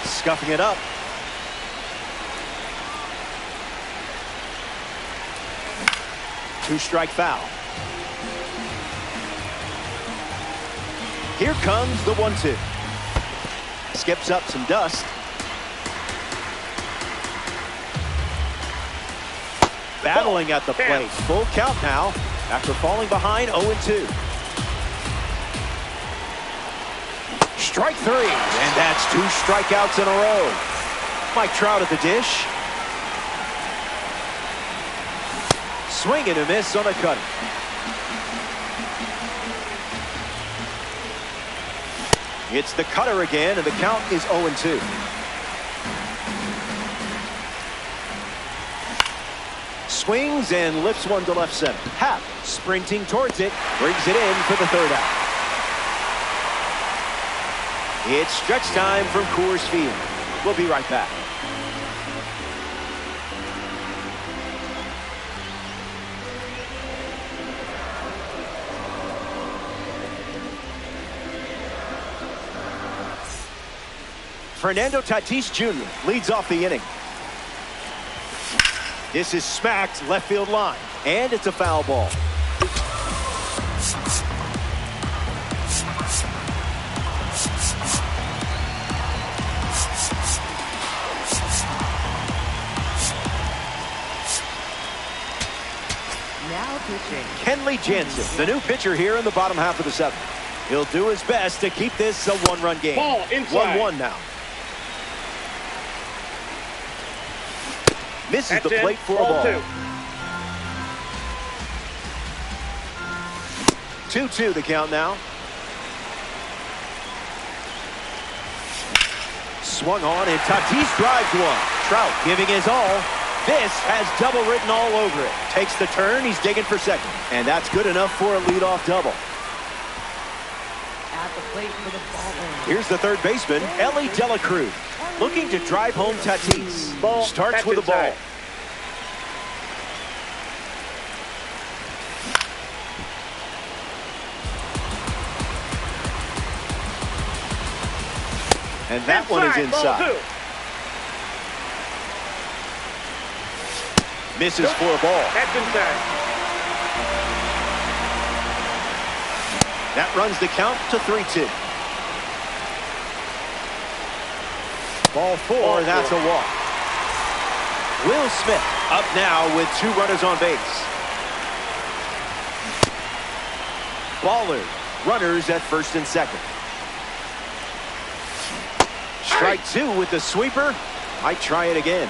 Scuffing it up. Two-strike foul. Here comes the 1-2. Skips up some dust. Battling at the plate. Full count now after falling behind 0-2. Strike 3, and that's 2 strikeouts in a row. Mike Trout at the dish. Swing and a miss on a cutter. It's the cutter again, and the count is 0-2. Swings and lifts one to left center. Happ sprinting towards it, brings it in for the 3rd out. It's stretch time from Coors Field. We'll be right back. Fernando Tatis Jr. leads off the inning. This is smacked left field line, and it's a foul ball. Now pitching. Kenley Jansen, the new pitcher here in the bottom half of the 7th. He'll do his best to keep this a one-run game. Ball inside. 1-1 now. Misses the plate for a ball. 2-2 the count now. Swung on, and Tatis drives one. Trout giving his all. This has double written all over it. Takes the turn, he's digging for second. And that's good enough for a leadoff double. At the plate for the ball. Here's the 3rd baseman, Ellie Dela Cruz, looking to drive home Tatis. Starts with a ball. And that one is inside. Misses for a ball. That's inside. That runs the count to 3-2. Ball 4, that's a walk. Will Smith up now with 2 runners on base. Ballard, runners at 1st and 2nd. Strike 2 with the sweeper. Might try it again.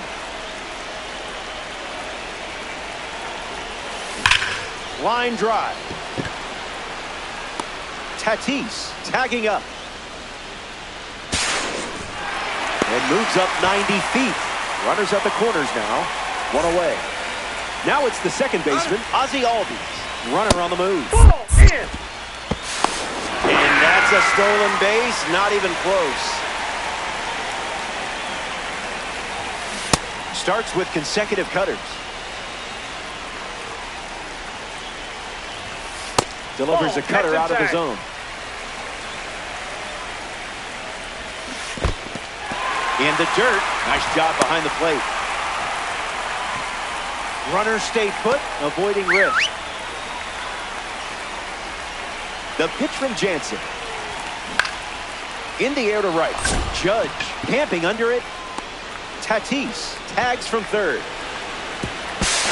Line drive. Tatis tagging up. And moves up 90 feet. Runners at the corners now. 1 away. Now it's the 2nd baseman, Ozzie Albies. Runner on the move. Ball in. And that's a stolen base. Not even close. Starts with consecutive cutters. Delivers a cutter out of the zone. 2-1 the count. Ball. That's inside. Now it's the 2nd baseman, Ozzie Albies. Runner on the move. Ball in. And that's a stolen base. Not even close. Starts with consecutive cutters. Delivers a cutter out of the zone. 2-1 the count. In the dirt. Nice job behind the plate. Runner stayed put, avoiding risk. The pitch from Jansen. In the air to right. Judge camping under it. Tatis tags from third.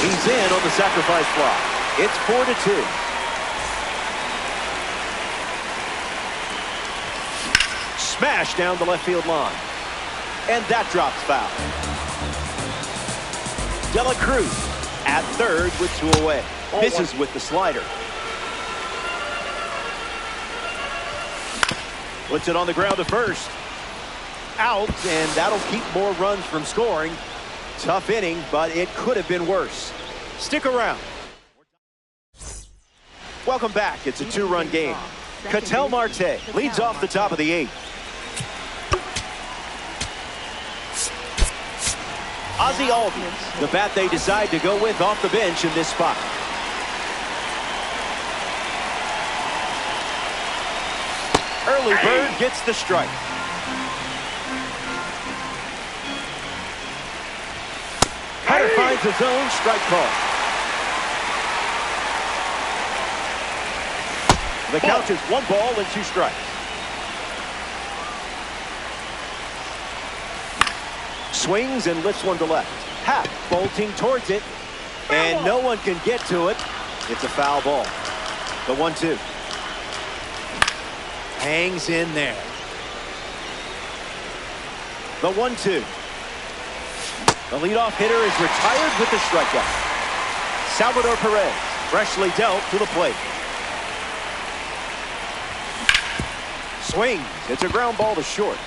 He's in on the sacrifice fly. It's 4-2. Smash down the left field line. And that drops foul. De La Cruz at third with 2 away. Misses with the slider. Puts it on the ground to first. Out, and that'll keep more runs from scoring. Tough inning, but it could have been worse. Stick around. Welcome back. It's a 2-run game. Ketel Marte leads off the top of the 8th. Ozzie Albies, the bat they decide to go with off the bench in this spot. Early bird gets the strike. Cutter finds his own strike call. The count is 1 ball and 2 strikes. Swings and lifts one to left. Happ bolting towards it, and no one can get to it. It's a foul ball. The 1-2. Hangs in there. The 1-2. The leadoff hitter is retired with the strikeout. Salvador Perez, freshly dealt to the plate. Swings. It's a ground ball to short.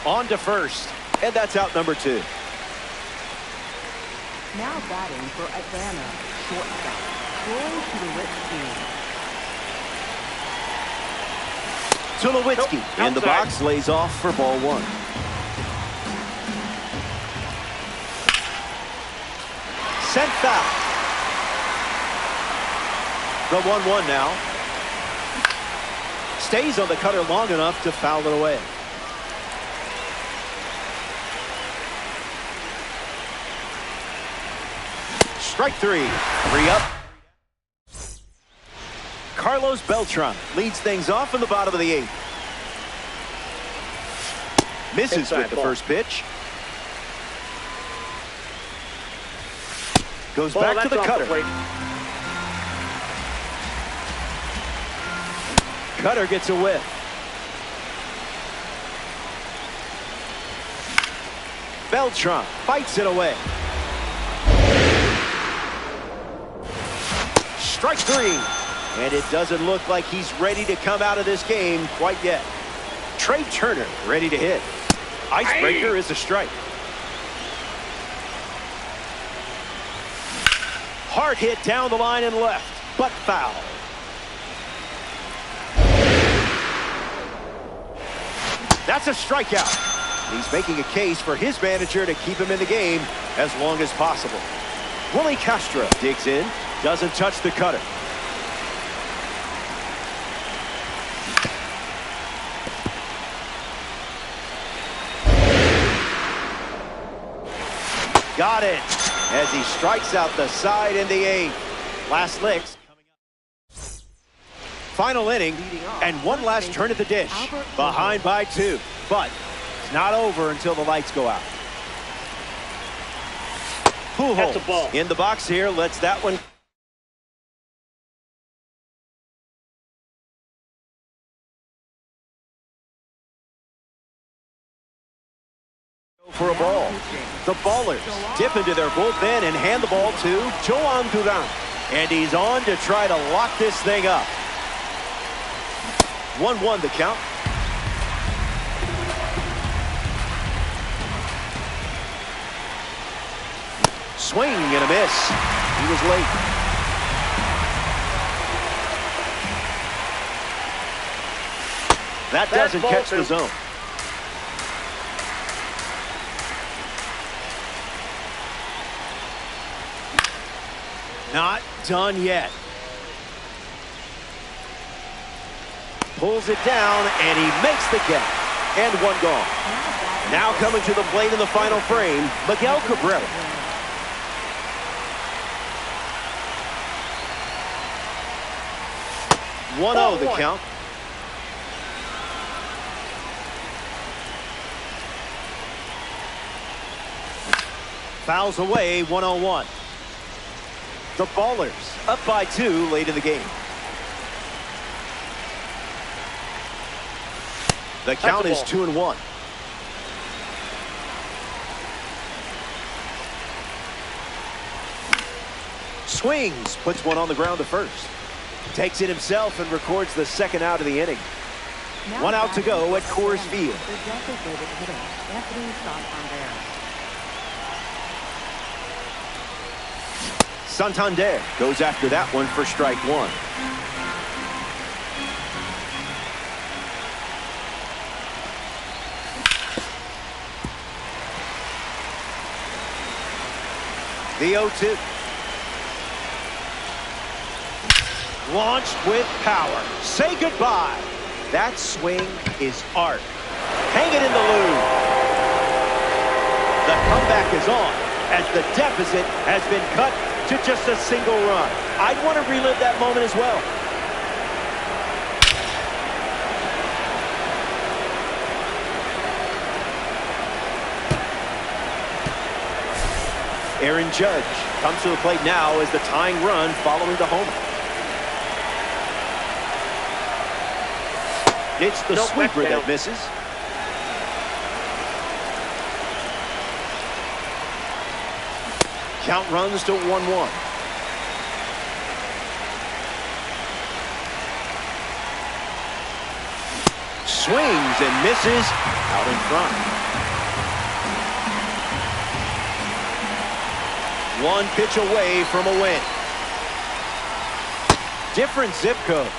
On to first. And that's out number 2. Now batting for Atlanta, shortstop, Tulowitzki in the box, lays off for ball 1. Sent foul. The 1-1 now. Stays on the cutter long enough to foul it away. Strike 3. 3 up. Carlos Beltran leads things off in the bottom of the 8th. Misses with the first pitch. Goes back to the cutter. Cutter gets a whiff. Beltran fights it away. Strike 3. And it doesn't look like he's ready to come out of this game quite yet. Trey Turner ready to hit. Icebreaker is a strike. Hard hit down the line and left, but foul. That's a strikeout. He's making a case for his manager to keep him in the game as long as possible. Willie Castro digs in, doesn't touch the cutter. Got it as he strikes out the side in the 8th. Last licks coming up. Final inning and one last turn at the dish. Behind by 2, but it's not over until the lights go out. Pujols in the box here, lets that one. For a ball. The Ballers dip into their bullpen and hand the ball to Joan Duran. And he's on to try to lock this thing up. 1-1 the count. Swing and a miss. He was late. That doesn't catch the zone. Not done yet. Pulls it down, and he makes the catch. And one gone. Now coming to the plate in the final frame, Miguel Cabrera. One 0 the count. Fouls away, 1-0-1. The Ballers up by 2 late in the game. The count is 2-1. Swings, puts one on the ground to first. Takes it himself and records the second out of the inning. Now One out to go at Coors Field. The designated hitter, Anthony Santander. Santander goes after that one for strike one. The 0-2. Launched with power. Say goodbye. That swing is art. Hang it in the loop. The comeback is on as the deficit has been cut to just a single run. I'd want to relive that moment as well. Aaron Judge comes to the plate now as the tying run following the homer. It's the sweeper that misses. Count runs to 1-1. Swings and misses out in front. One pitch away from a win. Different zip code.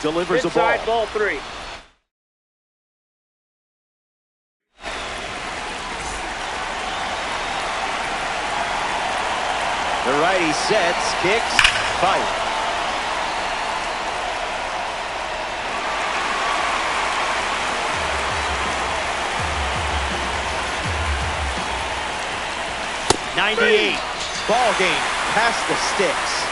Delivers a ball. Inside, ball 3. The righty sets, kicks, fight. '98 ball game past the sticks.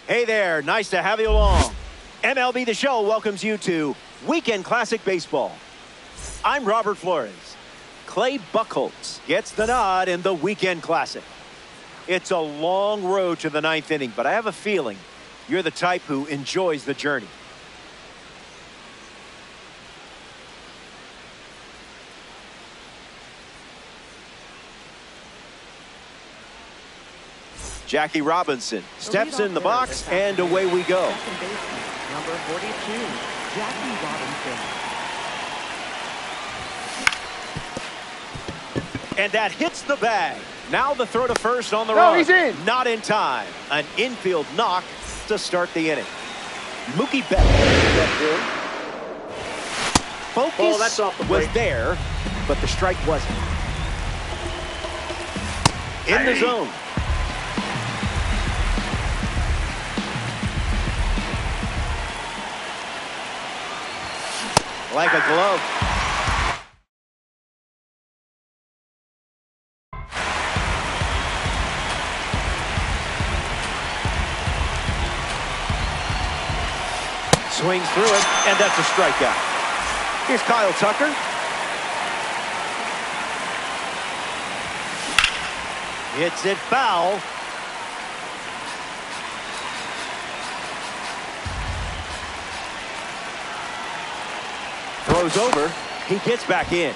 Hey there, nice to have you along. MLB The Show welcomes you to Weekend Classic Baseball. I'm Robert Flores. Clay Buchholz gets the nod in the Weekend Classic. It's a long road to the ninth inning, but I have a feeling you're the type who enjoys the journey. Jackie Robinson steps in the box, and away we go. Second baseman, number 42, Jackie Robinson. And that hits the bag. Now the throw to first on the No, run. he's in. Not in time. An infield knock to start the inning. Mookie Betts. Focus that's off the was plate. there, but the strike wasn't. In the zone. Like a glove. Swings through it, and that's a strikeout. Here's Kyle Tucker. Hits it foul. Throws over. He gets back in.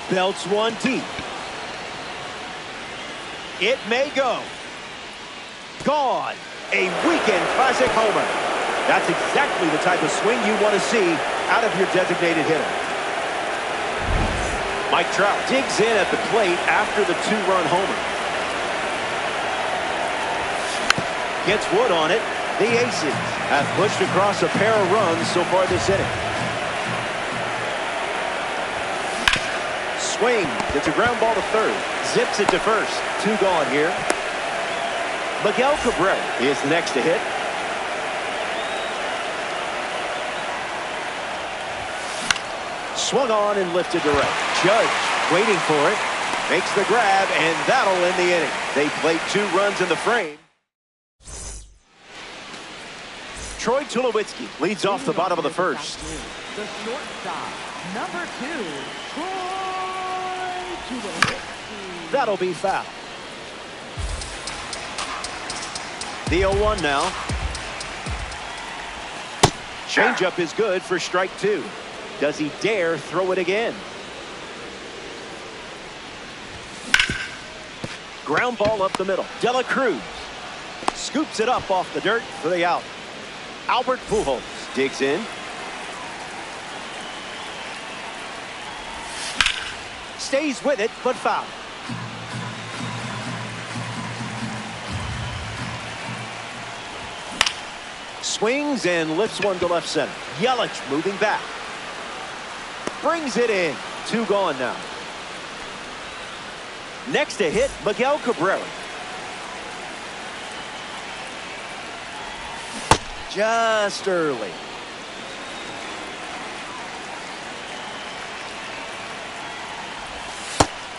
Belts one deep. It may go. Gone. A Weekend Classic homer. That's exactly the type of swing you want to see out of your designated hitter. Mike Trout digs in at the plate after the two-run homer. Gets wood on it. The Aces have pushed across a pair of runs so far this inning. Swing. It's a ground ball to third. Zips it to first. Two gone here. Miguel Cabrera is the next to hit. Swung on and lifted to right. Judge waiting for it. Makes the grab, and that'll end the inning. They played 2 runs in the frame. Troy Tulowitzki leads off the bottom of the first. The shortstop, number 2, Troy Tulowitzki. That'll be foul. The 0-1 now. Changeup is good for strike 2. Does he dare throw it again? Ground ball up the middle. De La Cruz scoops it up off the dirt for the out. Albert Pujols digs in. Stays with it, but foul. Swings and lifts one to left center. Yelich moving back. Brings it in. 2 gone now. Next to hit, Miguel Cabrera. Just early.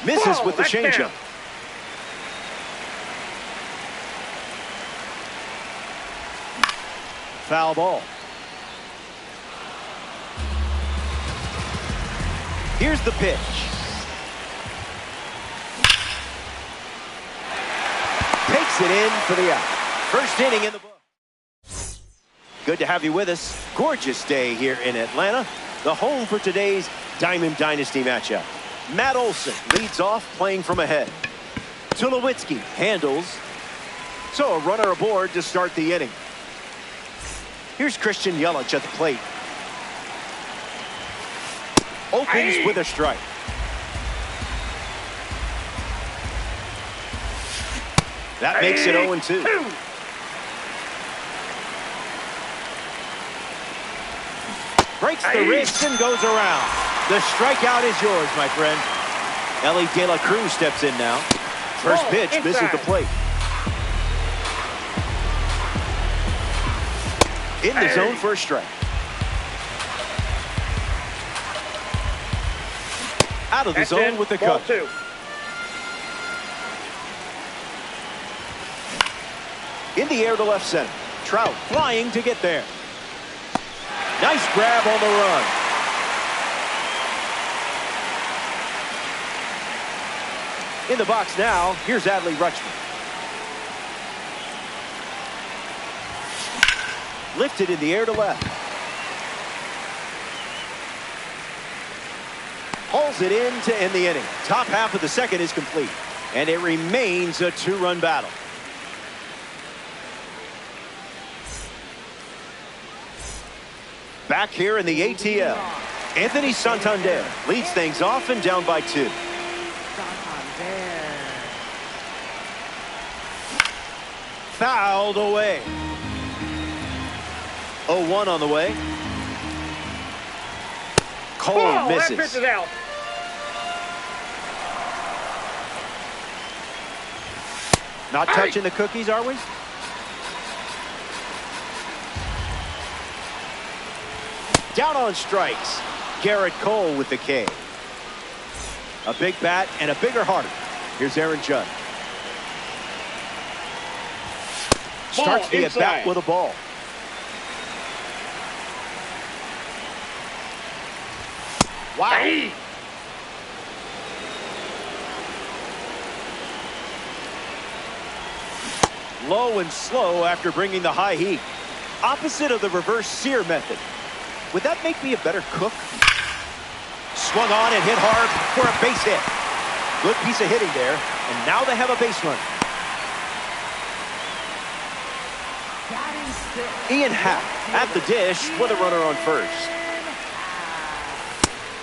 Misses with the changeup. Foul ball. Here's the pitch. Takes it in for the out. First inning in the book. Good to have you with us. Gorgeous day here in Atlanta. The home for today's Diamond Dynasty matchup. Matt Olson leads off playing from ahead. Tulowitzki handles. So a runner aboard to start the inning. Here's Christian Yelich at the plate. Opens with a strike. That makes it 0-2. Breaks the wrist and goes around. The strikeout is yours, my friend. Ellie De La Cruz steps in now. First pitch misses the plate. In the zone for a strike. Out of the That's zone in. with the Ball cut. 2. In the air to left center. Trout flying to get there. Nice grab on the run. In the box now, here's Adley Rutschman. Lifted in the air to left. Hauls it in to end the inning. Top half of the second is complete. And it remains a two-run battle. Back here in the ATL, Anthony Santander leads things off and down by 2. Fouled away. 0-1 on the way. Cole That misses. pitch is out. Not touching the cookies, are we? Down on strikes. Garrett Cole with the K. A big bat and a bigger heart. Here's Aaron Judge. Starts the at-bat with a ball. Wow. Hey. Low and slow after bringing the high heat. Opposite of the reverse sear method. Would that make me a better cook? Swung on and hit hard for a base hit. Good piece of hitting there, and now they have a base run. Ian Happ at the dish with a runner on first.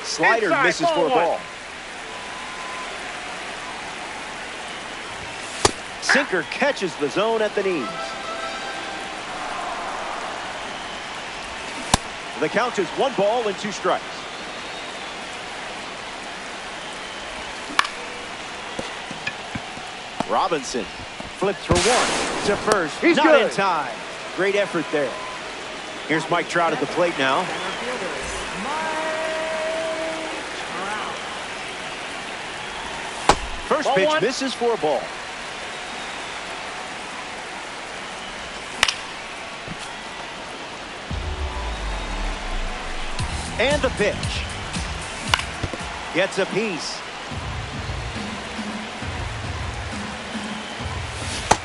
Slider Inside, misses for a ball. Sinker catches the zone at the knees. The count is 1 ball and 2 strikes. Robinson flipped for 1 to first. He's not good. in time. Great effort there. Here's Mike Trout at the plate now. First Ball pitch 1. misses for a ball. And the pitch. Gets a piece.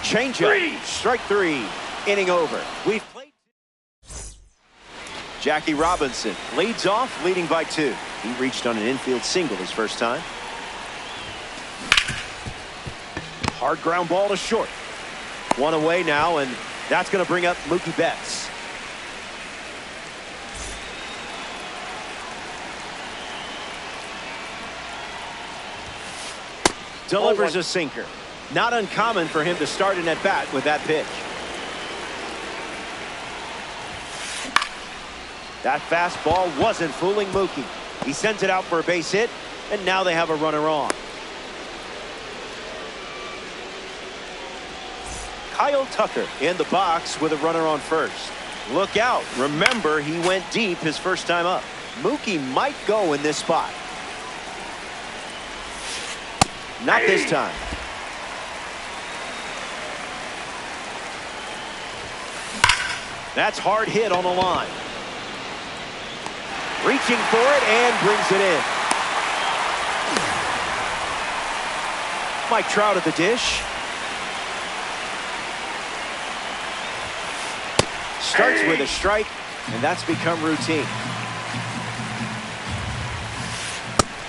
Changeup. Strike 3. Inning over. We've played. Jackie Robinson leads off, leading by 2. He reached on an infield single his first time. Hard ground ball to short. 1 away now, and that's going to bring up Mookie Betts. Delivers a sinker. Not uncommon for him to start an at-bat with that pitch. That fastball wasn't fooling Mookie. He sends it out for a base hit, and now they have a runner on. Kyle Tucker in the box with a runner on first. Look out. Remember, he went deep his first time up. Mookie might go in this spot. Not this time. That's hard hit on the line. Reaching for it and brings it in. Mike Trout at the dish. Starts with a strike, and that's become routine.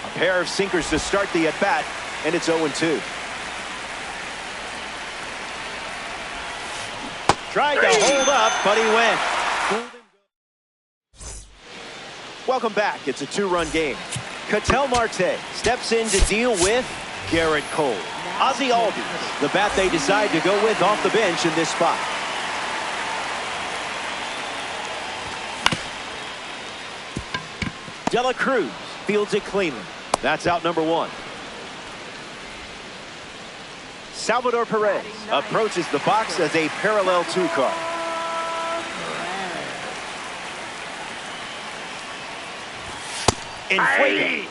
A pair of sinkers to start the at-bat, and it's 0-2. Tried to hold up, but he went. Welcome back. It's a 2-run game. Ketel Marte steps in to deal with Garrett Cole. Ozzie Albies, the bat they decide to go with off the bench in this spot. De La Cruz fields it cleanly. That's out number 1. Salvador Perez approaches the box as a parallel 2 card. In Fuego.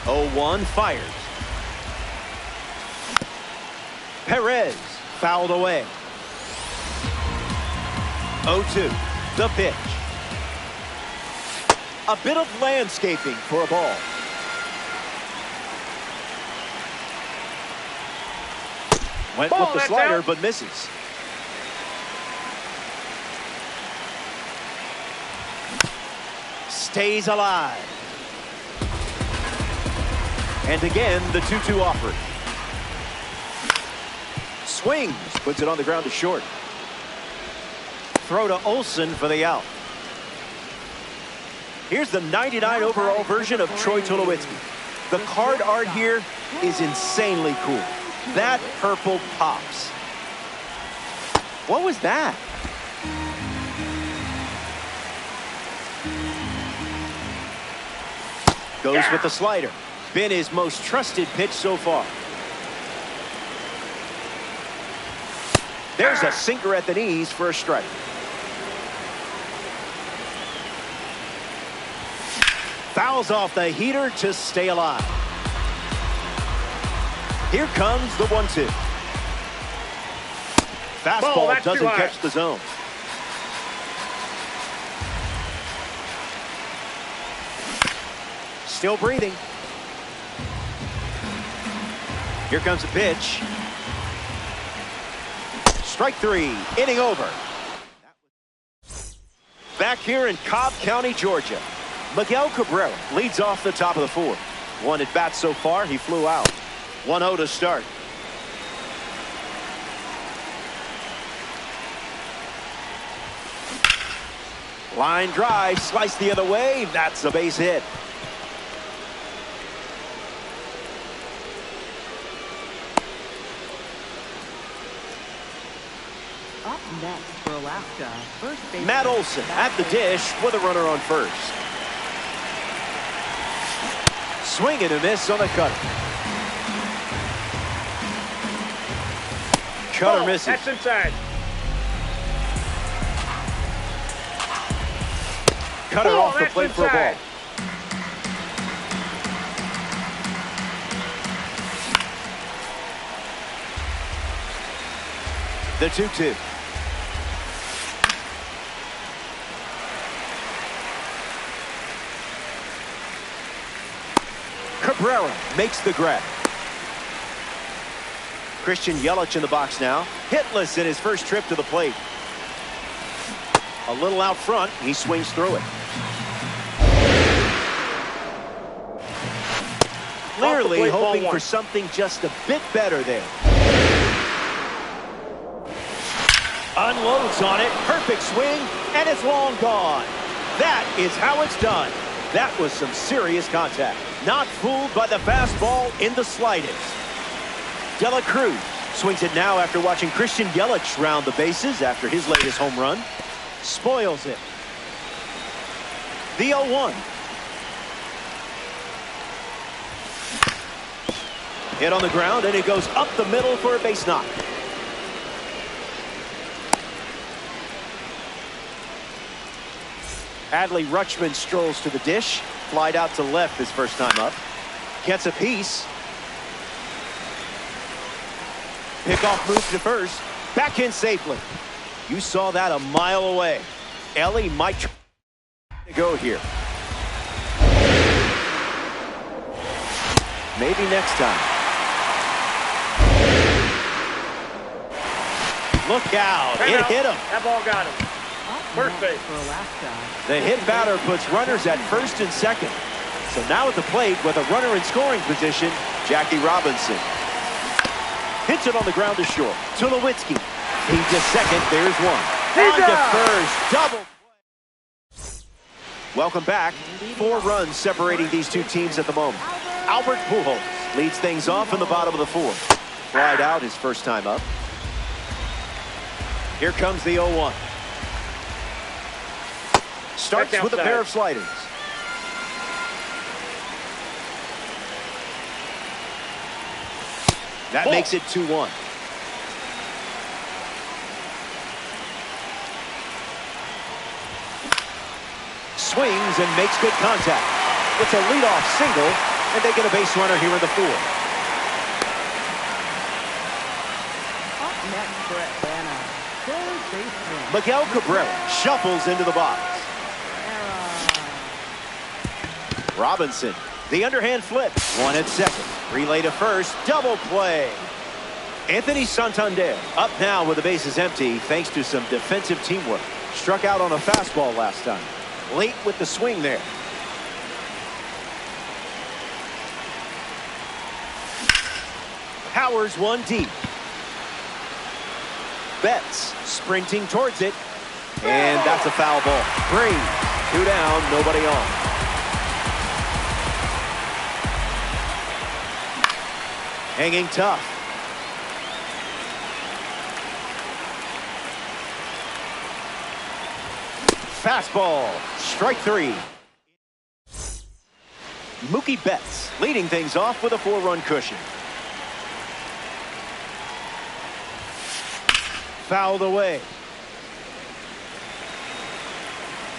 0-1 fires. Perez fouled away. 0-2 the pitch. A bit of landscaping for a ball. Went with the slider but misses. Stays alive. And again, the 2-2 offering. Swings, puts it on the ground to short. Throw to Olsen for the out. Here's the 99 overall version of Troy Tulowitzki. The card art here is insanely cool. That purple pops. What was that? Goes with the slider. Been his most trusted pitch so far. There's a sinker at the knees for a strike. Fouls off the heater to stay alive. Here comes the 1-2. Fastball doesn't catch the zone. Still breathing. Here comes a pitch. Strike 3, inning over. Back here in Cobb County, Georgia, Miguel Cabrera leads off the top of the fourth. One at bat so far, he flew out. 1-0 to start. Line drive, slice the other way. That's a base hit. Up next for Alaska, first baseman Matt Olson at the dish with a runner on first. Swing and a miss on the cutter. Cutter misses. That's inside. Cutter off the plate for a ball. The 2-2. Cabrera makes the grab. Christian Yelich in the box now. Hitless in his first trip to the plate. A little out front. He swings through it. Clearly hoping for something just a bit better there. Unloads on it. Perfect swing. And it's long gone. That is how it's done. That was some serious contact. Not fooled by the fastball in the slightest. De La Cruz swings it now after watching Christian Yelich round the bases after his latest home run. Spoils it. The 0-1. Hit on the ground, and it goes up the middle for a base knock. Adley Rutschman strolls to the dish. Flied out to left his first time up. Gets a piece. Pickoff move to first. Back in safely. You saw that a mile away. Ellie might try to go here. Maybe next time. Look out. It hit him. That ball got him. First base. for Alaska. The hit batter puts runners at first and second. So now at the plate with a runner in scoring position, Jackie Robinson. Hits it on the ground to short. Tulowitzki. He to second. There's one. On to first. Double. Welcome back. 4 runs separating these two teams at the moment. Albert Pujols leads things off in the bottom of the fourth. Flied out his first time up. Here comes the 0-1. Starts with a pair of sliders. That makes it 2-1. Swings and makes good contact. It's a leadoff single, And they get a base runner here in the fourth. Up next for Atlanta, third baseman Miguel Cabrera shuffles into the box. Robinson, the underhand flip. One at second. Relay to first. Double play. Anthony Santander up now with the bases empty thanks to some defensive teamwork. Struck out on a fastball last time. Late with the swing there. Powers one deep. Betts sprinting towards it. And that's a foul ball. 3, 2 down, nobody on. Hanging tough. Fastball. Strike 3. Mookie Betts leading things off with a 4-run cushion. Fouled away.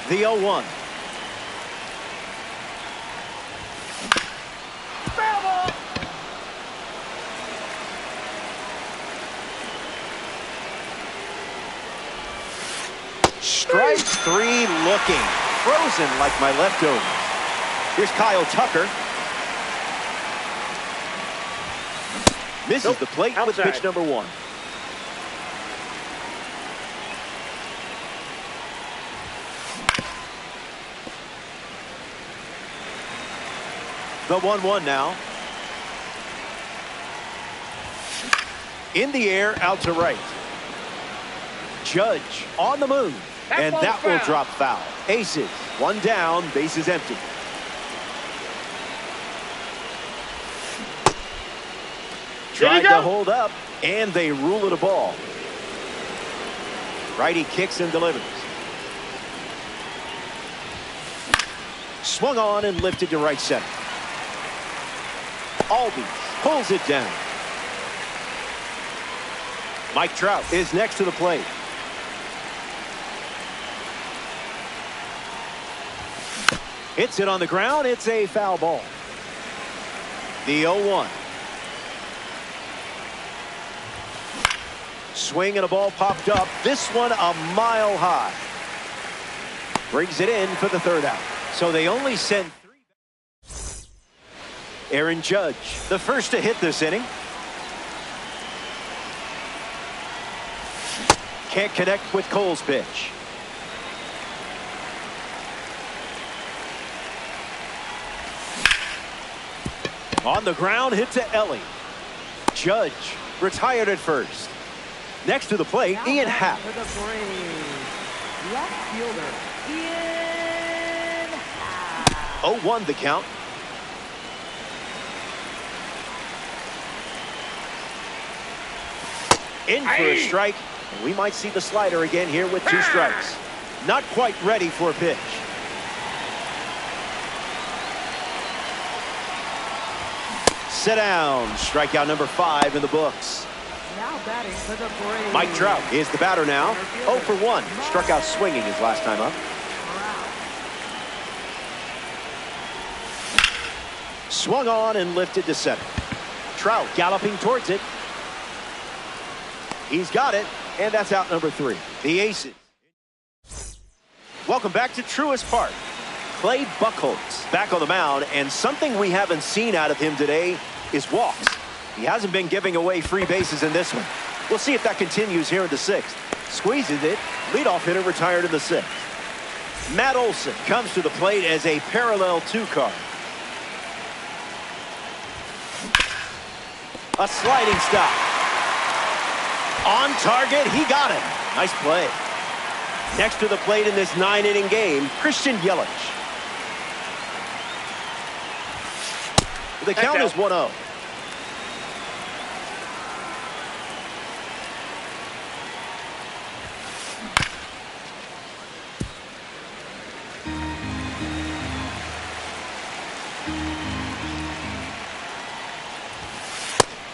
The 0-1. Strike 3 looking. Frozen like my leftovers. Here's Kyle Tucker. Misses the plate with pitch number 1. The 1-1 now. In the air, out to right. Judge on the move. And that will drop foul. Aces. 1 down. Bases empty. Tried to hold up. And they rule it a ball. Righty kicks and delivers. Swung on and lifted to right center. Albies pulls it down. Mike Trout is next to the plate. Hits it on the ground. It's a foul ball. The 0-1. Swing and a ball popped up. This one a mile high. Brings it in for the 3rd out. So they only send 3. Aaron Judge, the first to hit this inning. Can't connect with Cole's pitch. On the ground, hit to Ellie. Judge retired at first. Next to the plate, now Ian Happ. For the Braves, left fielder Ian Happ. 0-1 the count. In for a strike. We might see the slider again here with 2 strikes. Not quite ready for a pitch. Sit down. Strikeout number 5 in the books. Now batting for the Braves. Mike Trout is the batter now. 0 for 1. Struck out swinging his last time up. Swung on and lifted to center. Trout galloping towards it. He's got it, and that's out number 3. The Aces. Welcome back to Truist Park. Clay Buchholz back on the mound, and something we haven't seen out of him today is walks. He hasn't been giving away free bases in this one. We'll see if that continues here in the 6th. Squeezes it. Leadoff hitter retired in the 6th. Matt Olson comes to the plate as a parallel 2 card. A sliding stop. On target, he got it. Nice play. Next to the plate in this 9-inning game, Christian Yelich. The count is 1-0.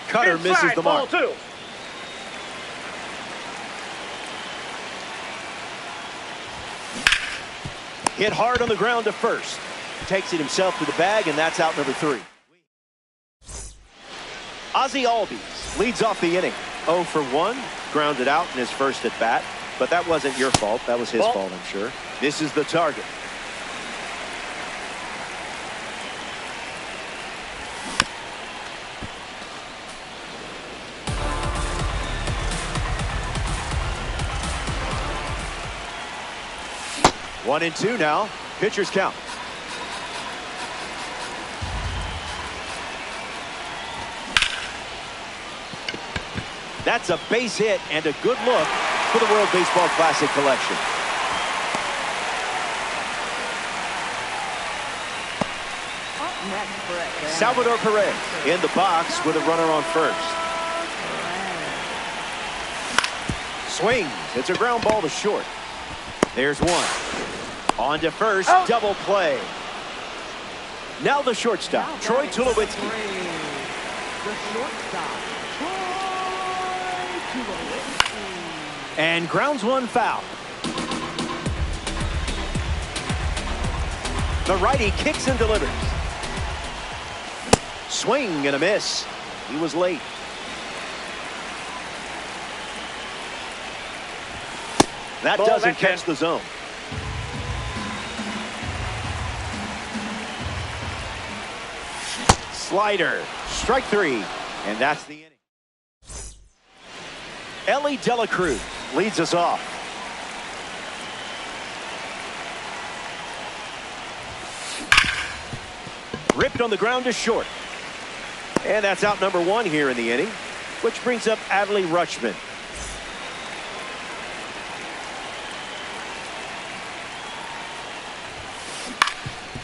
Cutter misses the mark. Ball 2. Hit hard on the ground to first. Takes it himself to the bag, and that's out number 3. Ozzie Albies leads off the inning. 0 for 1, grounded out in his first at bat. But that wasn't your fault. That was his fault, I'm sure. This is the target. One and two now. Pitcher's count. That's a base hit and a good look for the World Baseball Classic collection. Salvador Perez in the box with a runner on first. Swings. It's a ground ball to short. There's one. On to first. Double play. Now the shortstop, Troy Tulowitzki. The shortstop, Troy Tulowitzki. And grounds one foul. The righty kicks and delivers. Swing and a miss. He was late. That doesn't catch the zone. Slider. Strike three. And that's the inning. Ellie De La Cruz leads us off. Ripped on the ground to short. And that's out number one here in the inning, which brings up Adley Rutschman.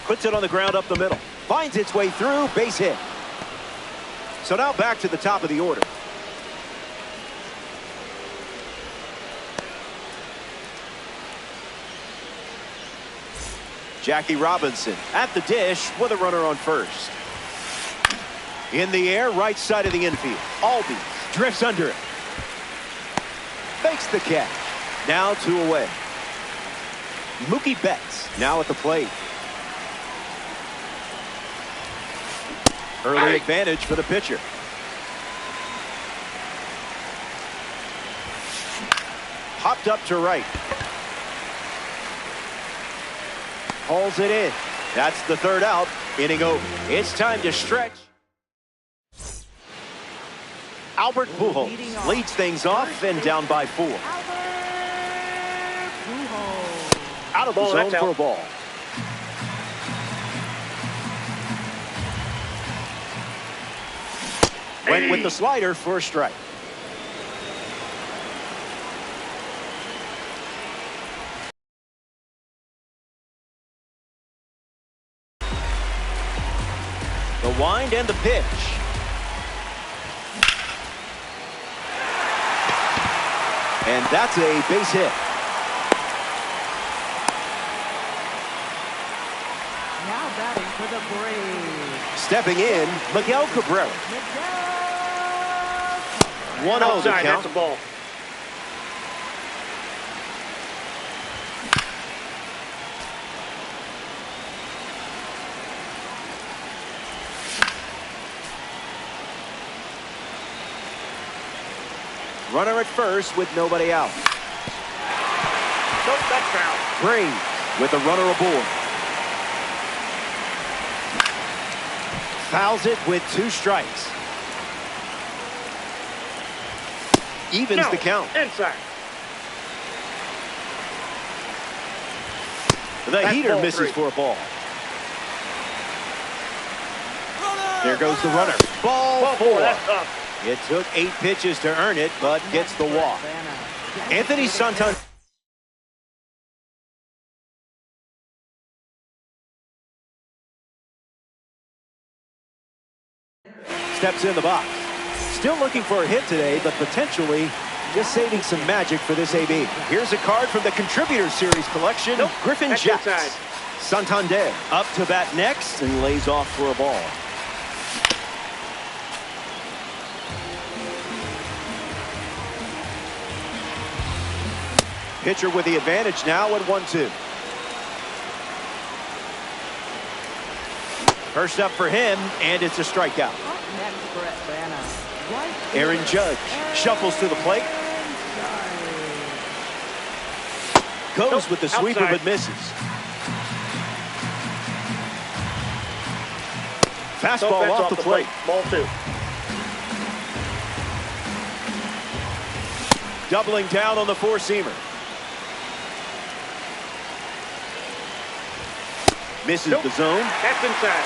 Puts it on the ground up the middle. Finds its way through. Base hit. So now back to the top of the order. Jackie Robinson at the dish with a runner on first. In the air, right side of the infield. Albies drifts under it. Fakes the catch. Now two away. Mookie Betts now at the plate. Early advantage for the pitcher. Hopped up to right. Hauls it in. That's the third out. Inning over. It's time to stretch. Albert Pujols leads things off and down by 4. Out of the zone for a ball. Went with the slider for a strike. The wind and the pitch. And that's a base hit. Now batting for the Braves. Stepping in, Miguel Cabrera. 1-0 the count. That's a ball. Runner at first with nobody out. Nope, that's foul. Braves with a runner aboard. Fouls it with 2 strikes. Evens the count. Inside. The heater misses for a ball. There goes the runner. Ball 4. That's tough. It took 8 pitches to earn it, but gets the walk. Anthony Santander steps in the box. Still looking for a hit today, but potentially just saving some magic for this AB. Here's a card from the Contributor Series collection. Griffin Jacks. Santander up to bat next and lays off for a ball. Pitcher with the advantage now at 1-2. First up for him, and it's a strikeout. next for Atlanta? Right Aaron fielder, Judge shuffles to the plate. Goes with the sweeper, outside. but misses. Fastball off the plate. Ball 2. Doubling down on the four-seamer. Misses the zone. That's inside.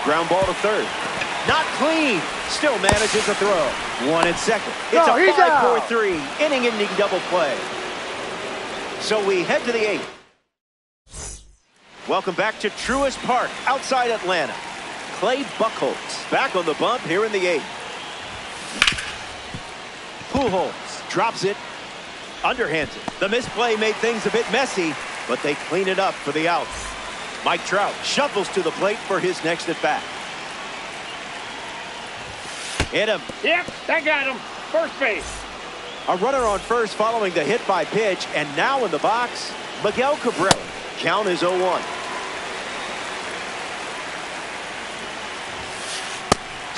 Ground ball to third. Not clean. Still manages a throw. One at second. It's a he's out. 5-4-3 inning-ending double play. So we head to the 8th. Welcome back to Truist Park outside Atlanta. Clay Buchholz back on the bump here in the 8th. Pujols drops it. Underhands it. The misplay made things a bit messy, but they clean it up for the out. Mike Trout shuffles to the plate for his next at bat. Hit him. Yep, that got him. First base. A runner on first following the hit by pitch, and now in the box, Miguel Cabrera. Count is 0-1.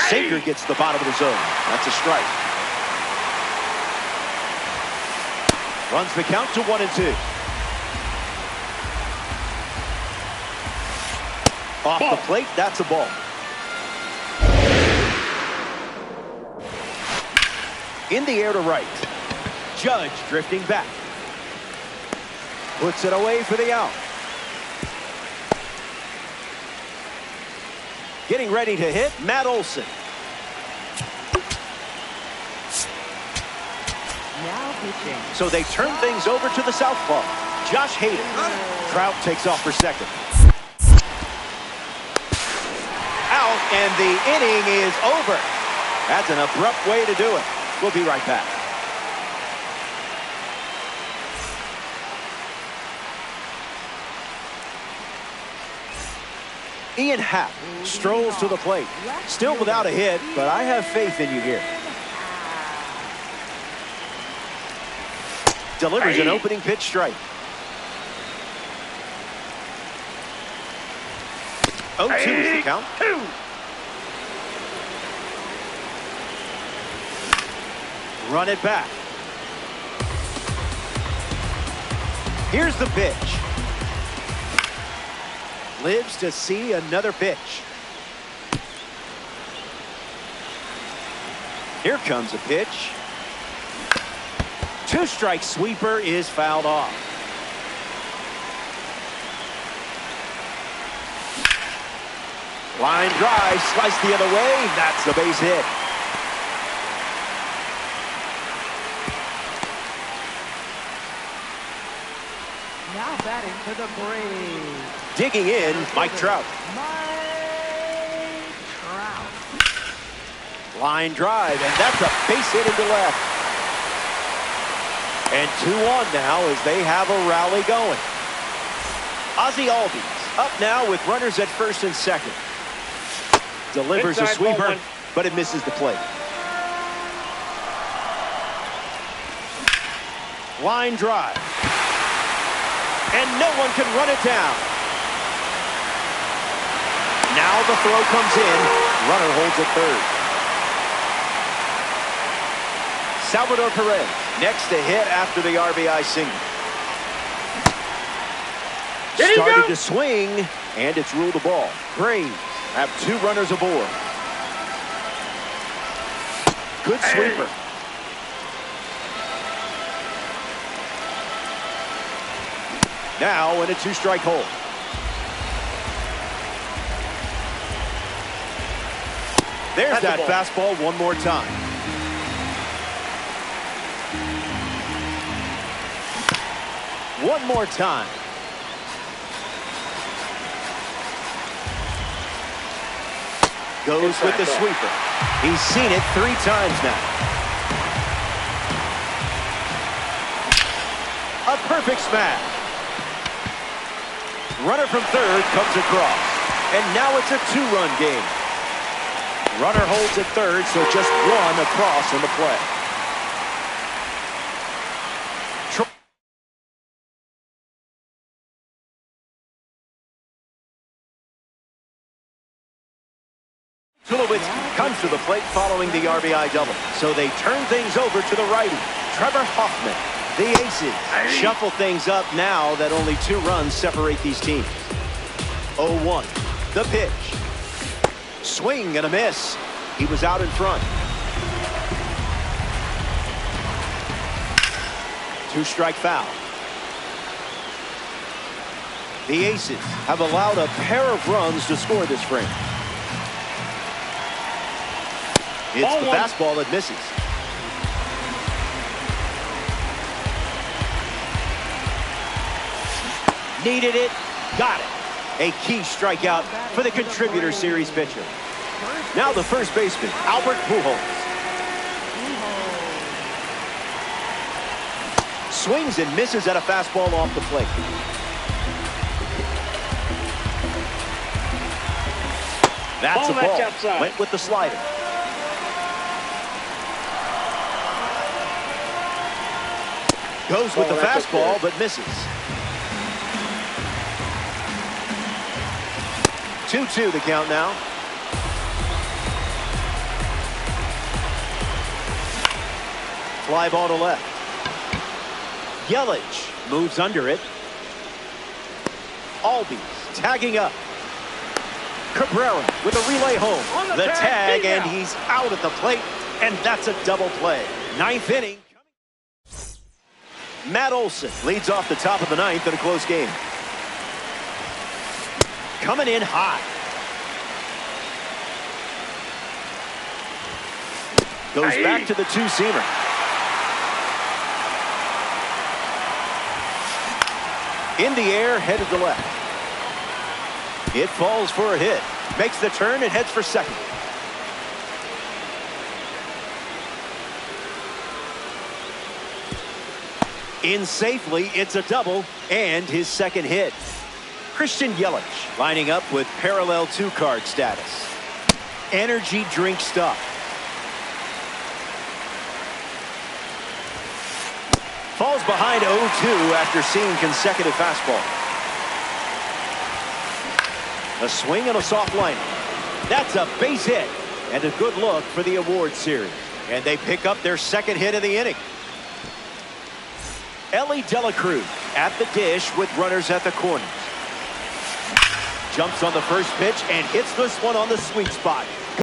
Sinker gets the bottom of the zone. That's a strike. Runs the count to 1-2. Off the plate, that's a ball. In the air to right. Judge drifting back. Puts it away for the out. Getting ready to hit, Matt Olson. Now pitching. So they turn things over to the southpaw, Josh Hader. Trout takes off for second. Out, and the inning is over. That's an abrupt way to do it. We'll be right back. Ian Happ strolls to the plate. Still without a hit, but I have faith in you here. Delivers an opening pitch strike. 0-2 is the count. 2. Run it back. Here's the pitch. Lives to see another pitch. Here comes a pitch. Two-strike sweeper is fouled off. Line drive, sliced the other way. That's a base hit. Now batting for the Braves. Digging in, Mike Trout. Mike Trout. Line drive, and that's a base hit into left. And 2-1 now as they have a rally going. Ozzie Albies up now with runners at first and second. Delivers Inside, a sweeper, 1-1. but it misses the plate. Line drive. And no one can run it down. Now the throw comes in. Runner holds at third. Salvador Perez next to hit after the RBI single. Started to swing, and it's ruled a ball. Braves have 2 runners aboard. Good sweeper. Now in a 2-strike hole. There's that fastball one more time. One more time. Goes with the sweeper. He's seen it 3 times now. A perfect smash. Runner from third comes across. And now it's a 2-run game. Runner holds at third, so just 1 across in the play. Tulowitzki comes to the plate following the RBI double. So they turn things over to the righty, Trevor Hoffman. The Aces shuffle things up now that only 2 runs separate these teams. 0-1. The pitch. Swing and a miss. He was out in front. 2-strike foul. The Aces have allowed a pair of runs to score this frame. It's the fastball that misses. Needed it, got it. A key strikeout for the contributor series pitcher. Now the first baseman, Albert Pujols. Swings and misses at a fastball off the plate. That's a ball. Outside. Went with the slider. Goes with the fastball, but misses. 2-2 the count now. Fly ball to left. Yelich moves under it. Albies tagging up. Cabrera with a relay home. The tag, and he's out at the plate, and that's a double play. 9th inning. Matt Olson leads off the top of the 9th in a close game. Coming in hot. Goes back to the 2-seamer. In the air, headed to left. It falls for a hit. Makes the turn and heads for second. In safely, it's a double and his second hit. Christian Yelich lining up with parallel 2-card status. Energy drink stuff. Falls behind 0-2 after seeing consecutive fastballs. A swing and a soft liner. That's a base hit and a good look for the award series. And they pick up their second hit of the inning. Ellie De La Cruz at the dish with runners at the corners. Jumps on the first pitch and hits this one on the sweet spot.